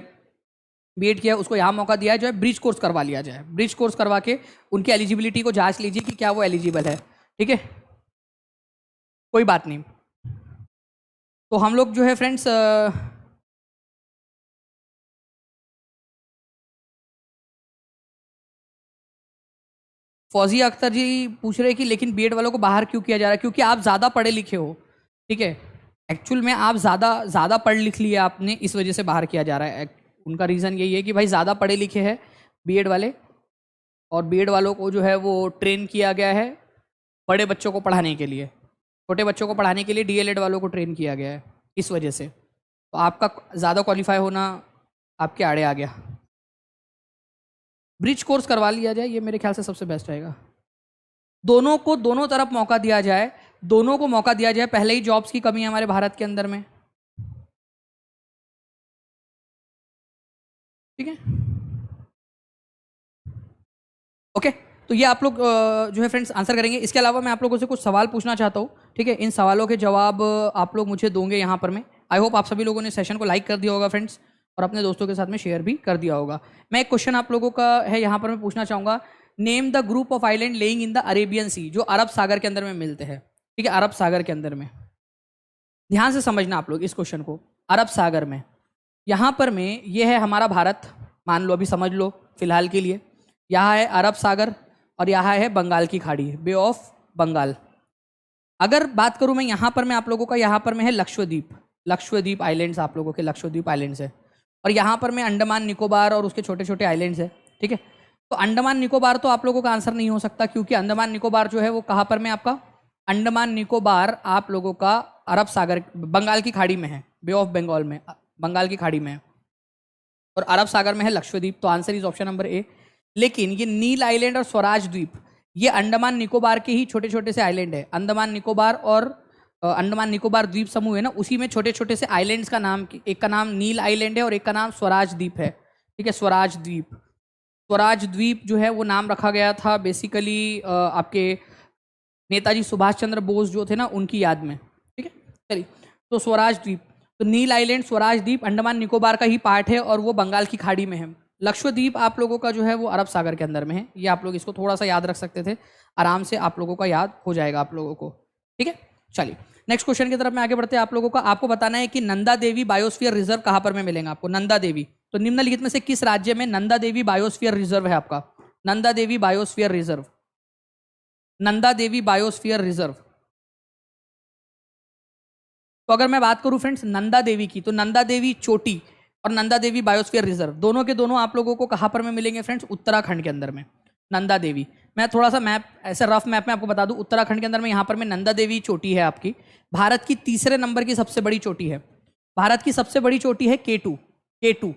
बीएड किया, उसको यहाँ मौका दिया जो है ब्रिज कोर्स करवा लिया जाए। ब्रिज कोर्स करवा के उनकी एलिजिबिलिटी को जांच लीजिए कि क्या वो एलिजिबल है, ठीक है, कोई बात नहीं। तो हम लोग जो है फ्रेंड्स, फौजिया अख्तर जी पूछ रहे कि लेकिन बीएड वालों को बाहर क्यों किया जा रहा है? क्योंकि आप ज़्यादा पढ़े लिखे हो, ठीक है, एक्चुअल में आप ज़्यादा पढ़ लिख लिए आपने, इस वजह से बाहर किया जा रहा है। उनका रीज़न यही है कि भाई ज़्यादा पढ़े लिखे हैं बीएड वाले, और बीएड वालों को जो है वो ट्रेन किया गया है बड़े बच्चों को पढ़ाने के लिए, छोटे बच्चों को पढ़ाने के लिए डीएलएड वालों को ट्रेन किया गया है, इस वजह से। तो आपका ज़्यादा क्वालिफाई होना आपके आड़े आ गया। ब्रिज कोर्स करवा लिया जाए, ये मेरे ख्याल से सबसे बेस्ट रहेगा। दोनों को दोनों तरफ मौका दिया जाए, दोनों को मौका दिया जाए। पहले ही जॉब्स की कमी है हमारे भारत के अंदर में, ठीक है, ओके। तो ये आप लोग जो है फ्रेंड्स आंसर करेंगे। इसके अलावा मैं आप लोगों से कुछ सवाल पूछना चाहता हूँ, ठीक है, इन सवालों के जवाब आप लोग मुझे दोगे यहाँ पर में। आई होप आप सभी लोगों ने सेशन को लाइक कर दिया होगा फ्रेंड्स, और अपने दोस्तों के साथ में शेयर भी कर दिया होगा। मैं एक क्वेश्चन आप लोगों का है यहाँ पर मैं पूछना चाहूँगा, name the group of island lying in the Arabian sea, जो अरब सागर के अंदर में मिलते हैं, ठीक है, अरब सागर के अंदर में। ध्यान से समझना आप लोग इस क्वेश्चन को। अरब सागर में, यहाँ पर में ये है हमारा भारत, मान लो, अभी समझ लो फिलहाल के लिए, यहाँ है अरब सागर और यहाँ है बंगाल की खाड़ी, बे ऑफ बंगाल। अगर बात करूँ मैं यहाँ पर में आप लोगों का, यहाँ पर में है लक्षद्वीप, लक्षद्वीप आइलैंड्स आप लोगों के लक्षद्वीप आइलैंड्स है, और यहाँ पर में अंडमान निकोबार और उसके छोटे छोटे आइलैंड्स है, ठीक है। तो अंडमान निकोबार तो आप लोगों का आंसर नहीं हो सकता, क्योंकि अंडमान निकोबार जो है वो कहाँ पर में आपका, अंडमान निकोबार आप लोगों का अरब सागर बंगाल की खाड़ी में है, बे ऑफ बंगाल में, बंगाल की खाड़ी में है, और अरब सागर में है लक्षद्वीप। तो answer is option number A. लेकिन ये नील आइलैंड और स्वराज द्वीप, ये अंडमान निकोबार के ही छोटे छोटे से आइलैंड है। अंडमान निकोबार और अंडमान निकोबार द्वीप समूह है ना, उसी में छोटे छोटे से आइलैंड्स का नाम, एक का नाम नील आइलैंड है और एक का नाम स्वराज द्वीप है, ठीक है, स्वराज द्वीप। स्वराज द्वीप जो है वो नाम रखा गया था बेसिकली आपके नेताजी सुभाष चंद्र बोस जो थे ना, उनकी याद में, ठीक है। चलिए, तो स्वराज द्वीप, तो नील आइलैंड, स्वराज द्वीप अंडमान निकोबार का ही पार्ट है, और वो बंगाल की खाड़ी में है। लक्षद्वीप आप लोगों का जो है वो अरब सागर के अंदर में है। ये आप लोग इसको थोड़ा सा याद रख सकते थे, आराम से आप लोगों का याद हो जाएगा आप लोगों को, ठीक है। चलिए नेक्स्ट क्वेश्चन की तरफ में आगे बढ़ते हैं। आप लोगों का, आपको बताना है कि नंदा देवी बायोस्फीयर रिजर्व कहाँ पर में मिलेगा आपको, नंदा देवी। तो निम्नलिखित में से किस राज्य में नंदा देवी बायोस्फीयर रिजर्व है आपका, Nanda Devi biosphere reserve, Nanda Devi biosphere reserve. तो अगर मैं बात करूं फ्रेंड्स नंदा देवी की, तो नंदा देवी चोटी और नंदा देवी बायोस्फीयर रिजर्व दोनों के दोनों आप लोगों को कहाँ पर में मिलेंगे फ्रेंड्स, उत्तराखंड के अंदर में। नंदा देवी, मैं थोड़ा सा मैप, ऐसे रफ मैप में आपको बता दूं, उत्तराखंड के अंदर में यहाँ पर में नंदा देवी चोटी है आपकी, भारत की तीसरे नंबर की सबसे बड़ी चोटी है। भारत की सबसे बड़ी चोटी है K2, K2,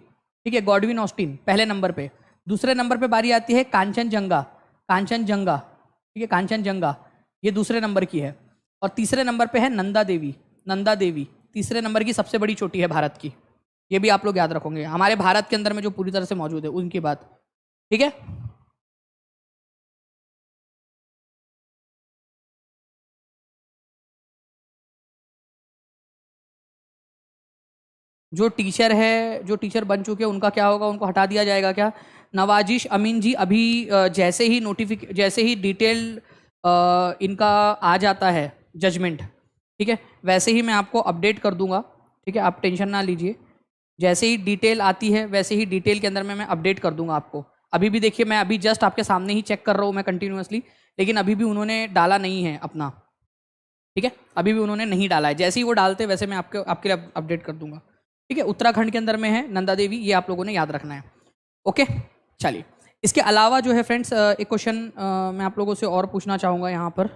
ठीक है, गॉडविन ऑस्टिन पहले नंबर पे। दूसरे नंबर पे बारी आती है कांचनजंगा, कांचनजंगा, ठीक है, कांचनजंगा, ये दूसरे नंबर की है। और तीसरे नंबर पे है नंदा देवी, नंदा देवी तीसरे नंबर की सबसे बड़ी चोटी है भारत की। ये भी आप लोग याद रखोगे, हमारे भारत के अंदर में जो पूरी तरह से मौजूद है उनकी बात, ठीक है। जो टीचर है, जो टीचर बन चुके हैं उनका क्या होगा, उनको हटा दिया जाएगा क्या? नवाजिश अमीन जी अभी जैसे ही डिटेल इनका आ जाता है जजमेंट, ठीक है, वैसे ही मैं आपको अपडेट कर दूंगा, ठीक है, आप टेंशन ना लीजिए। जैसे ही डिटेल आती है वैसे ही डिटेल के अंदर में मैं अपडेट कर दूंगा आपको। अभी भी देखिए, मैं अभी जस्ट आपके सामने ही चेक कर रहा हूँ मैं कंटिन्यूअसली, लेकिन अभी भी उन्होंने डाला नहीं है अपना, ठीक है, अभी भी उन्होंने नहीं डाला है। जैसे ही वो डालते वैसे मैं आपके लिए अपडेट कर दूंगा, ठीक है। उत्तराखंड के अंदर में है नंदा देवी, ये आप लोगों ने याद रखना है, ओके। चलिए, इसके अलावा जो है फ्रेंड्स, एक क्वेश्चन मैं आप लोगों से और पूछना चाहूँगा यहाँ पर,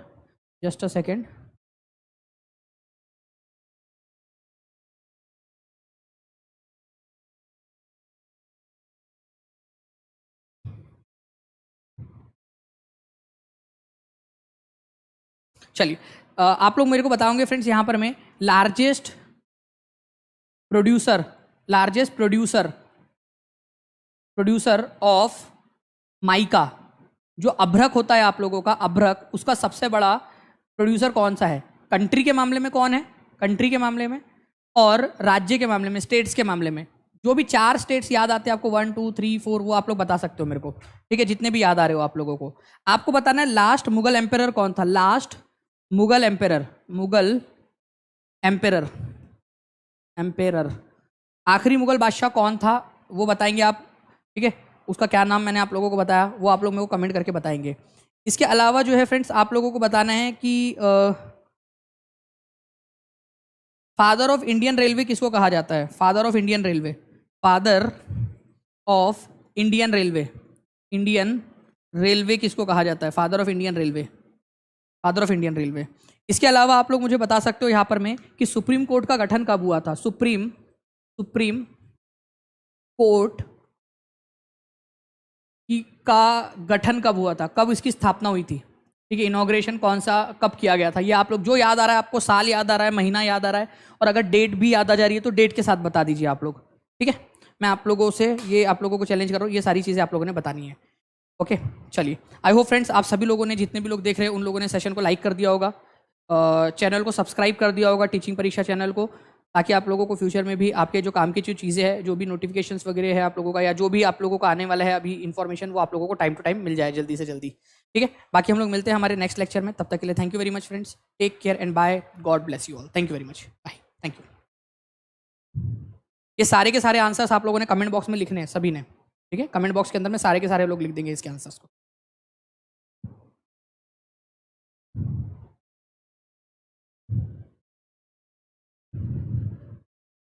जस्ट अ सेकेंड। चलिए, आप लोग मेरे को बताओगे फ्रेंड्स यहाँ पर मैं लार्जेस्ट प्रोड्यूसर ऑफ माइका, जो अभ्रक होता है आप लोगों का अभ्रक, उसका सबसे बड़ा प्रोड्यूसर कौन सा है? कंट्री के मामले में कौन है, कंट्री के मामले में, और राज्य के मामले में, स्टेट्स के मामले में। जो भी 4 स्टेट्स याद आते हैं आपको, 1 2 3 4, वो आप लोग बता सकते हो मेरे को, ठीक है, जितने भी याद आ रहे हो आप लोगों को। आपको बताना है लास्ट मुगल एम्पेरर कौन था, लास्ट मुगल एम्पेरर, आखिरी मुगल बादशाह कौन था वो बताएंगे आप, ठीक है। उसका क्या नाम मैंने आप लोगों को बताया, वो आप लोग मेरे को कमेंट करके बताएंगे। इसके अलावा जो है फ्रेंड्स, आप लोगों को बताना है कि फादर ऑफ इंडियन रेलवे किसको कहा जाता है? Father of Indian railway, father of Indian railway, Indian railway किसको कहा जाता है? Father of Indian railway, father of Indian railway. इसके अलावा आप लोग मुझे बता सकते हो यहाँ पर में कि सुप्रीम कोर्ट का गठन कब हुआ था? सुप्रीम कोर्ट का गठन कब हुआ था, कब इसकी स्थापना हुई थी, ठीक है, इनॉग्रेशन कौन सा कब किया गया था? ये आप लोग जो याद आ रहा है आपको, साल याद आ रहा है, महीना याद आ रहा है, और अगर डेट भी याद आ जा रही है तो डेट के साथ बता दीजिए आप लोग, ठीक है। मैं आप लोगों से ये आप लोगों को चैलेंज कर रहा हूँ, ये सारी चीज़ें आप लोगों ने बतानी है, ओके। चलिए, आई होप फ्रेंड्स आप सभी लोगों ने, जितने भी लोग देख रहे हैं उन लोगों ने सेशन को लाइक कर दिया होगा, चैनल को सब्सक्राइब कर दिया होगा, टीचिंग परीक्षा चैनल को, ताकि आप लोगों को फ्यूचर में भी आपके जो काम की जो चीज़ें हैं, जो भी नोटिफिकेशंस वगैरह है आप लोगों का, या जो भी आप लोगों को आने वाला है अभी इन्फॉर्मेशन, वो आप लोगों को टाइम टू टाइम मिल जाए जल्दी से जल्दी, ठीक है। बाकी हम लोग मिलते हैं हमारे नेक्स्ट लेक्चर में, तब तक के लिए thank you very much friends, take care and bye, god bless you all, thank you very much, bye, thank you. ये सारे के सारे आंसर्स आप लोगों ने कमेंट बॉक्स में लिखने हैं सभी ने, ठीक है, कमेंट बॉक्स के अंदर में सारे के सारे लोग लिख देंगे इसके आंसर्स को।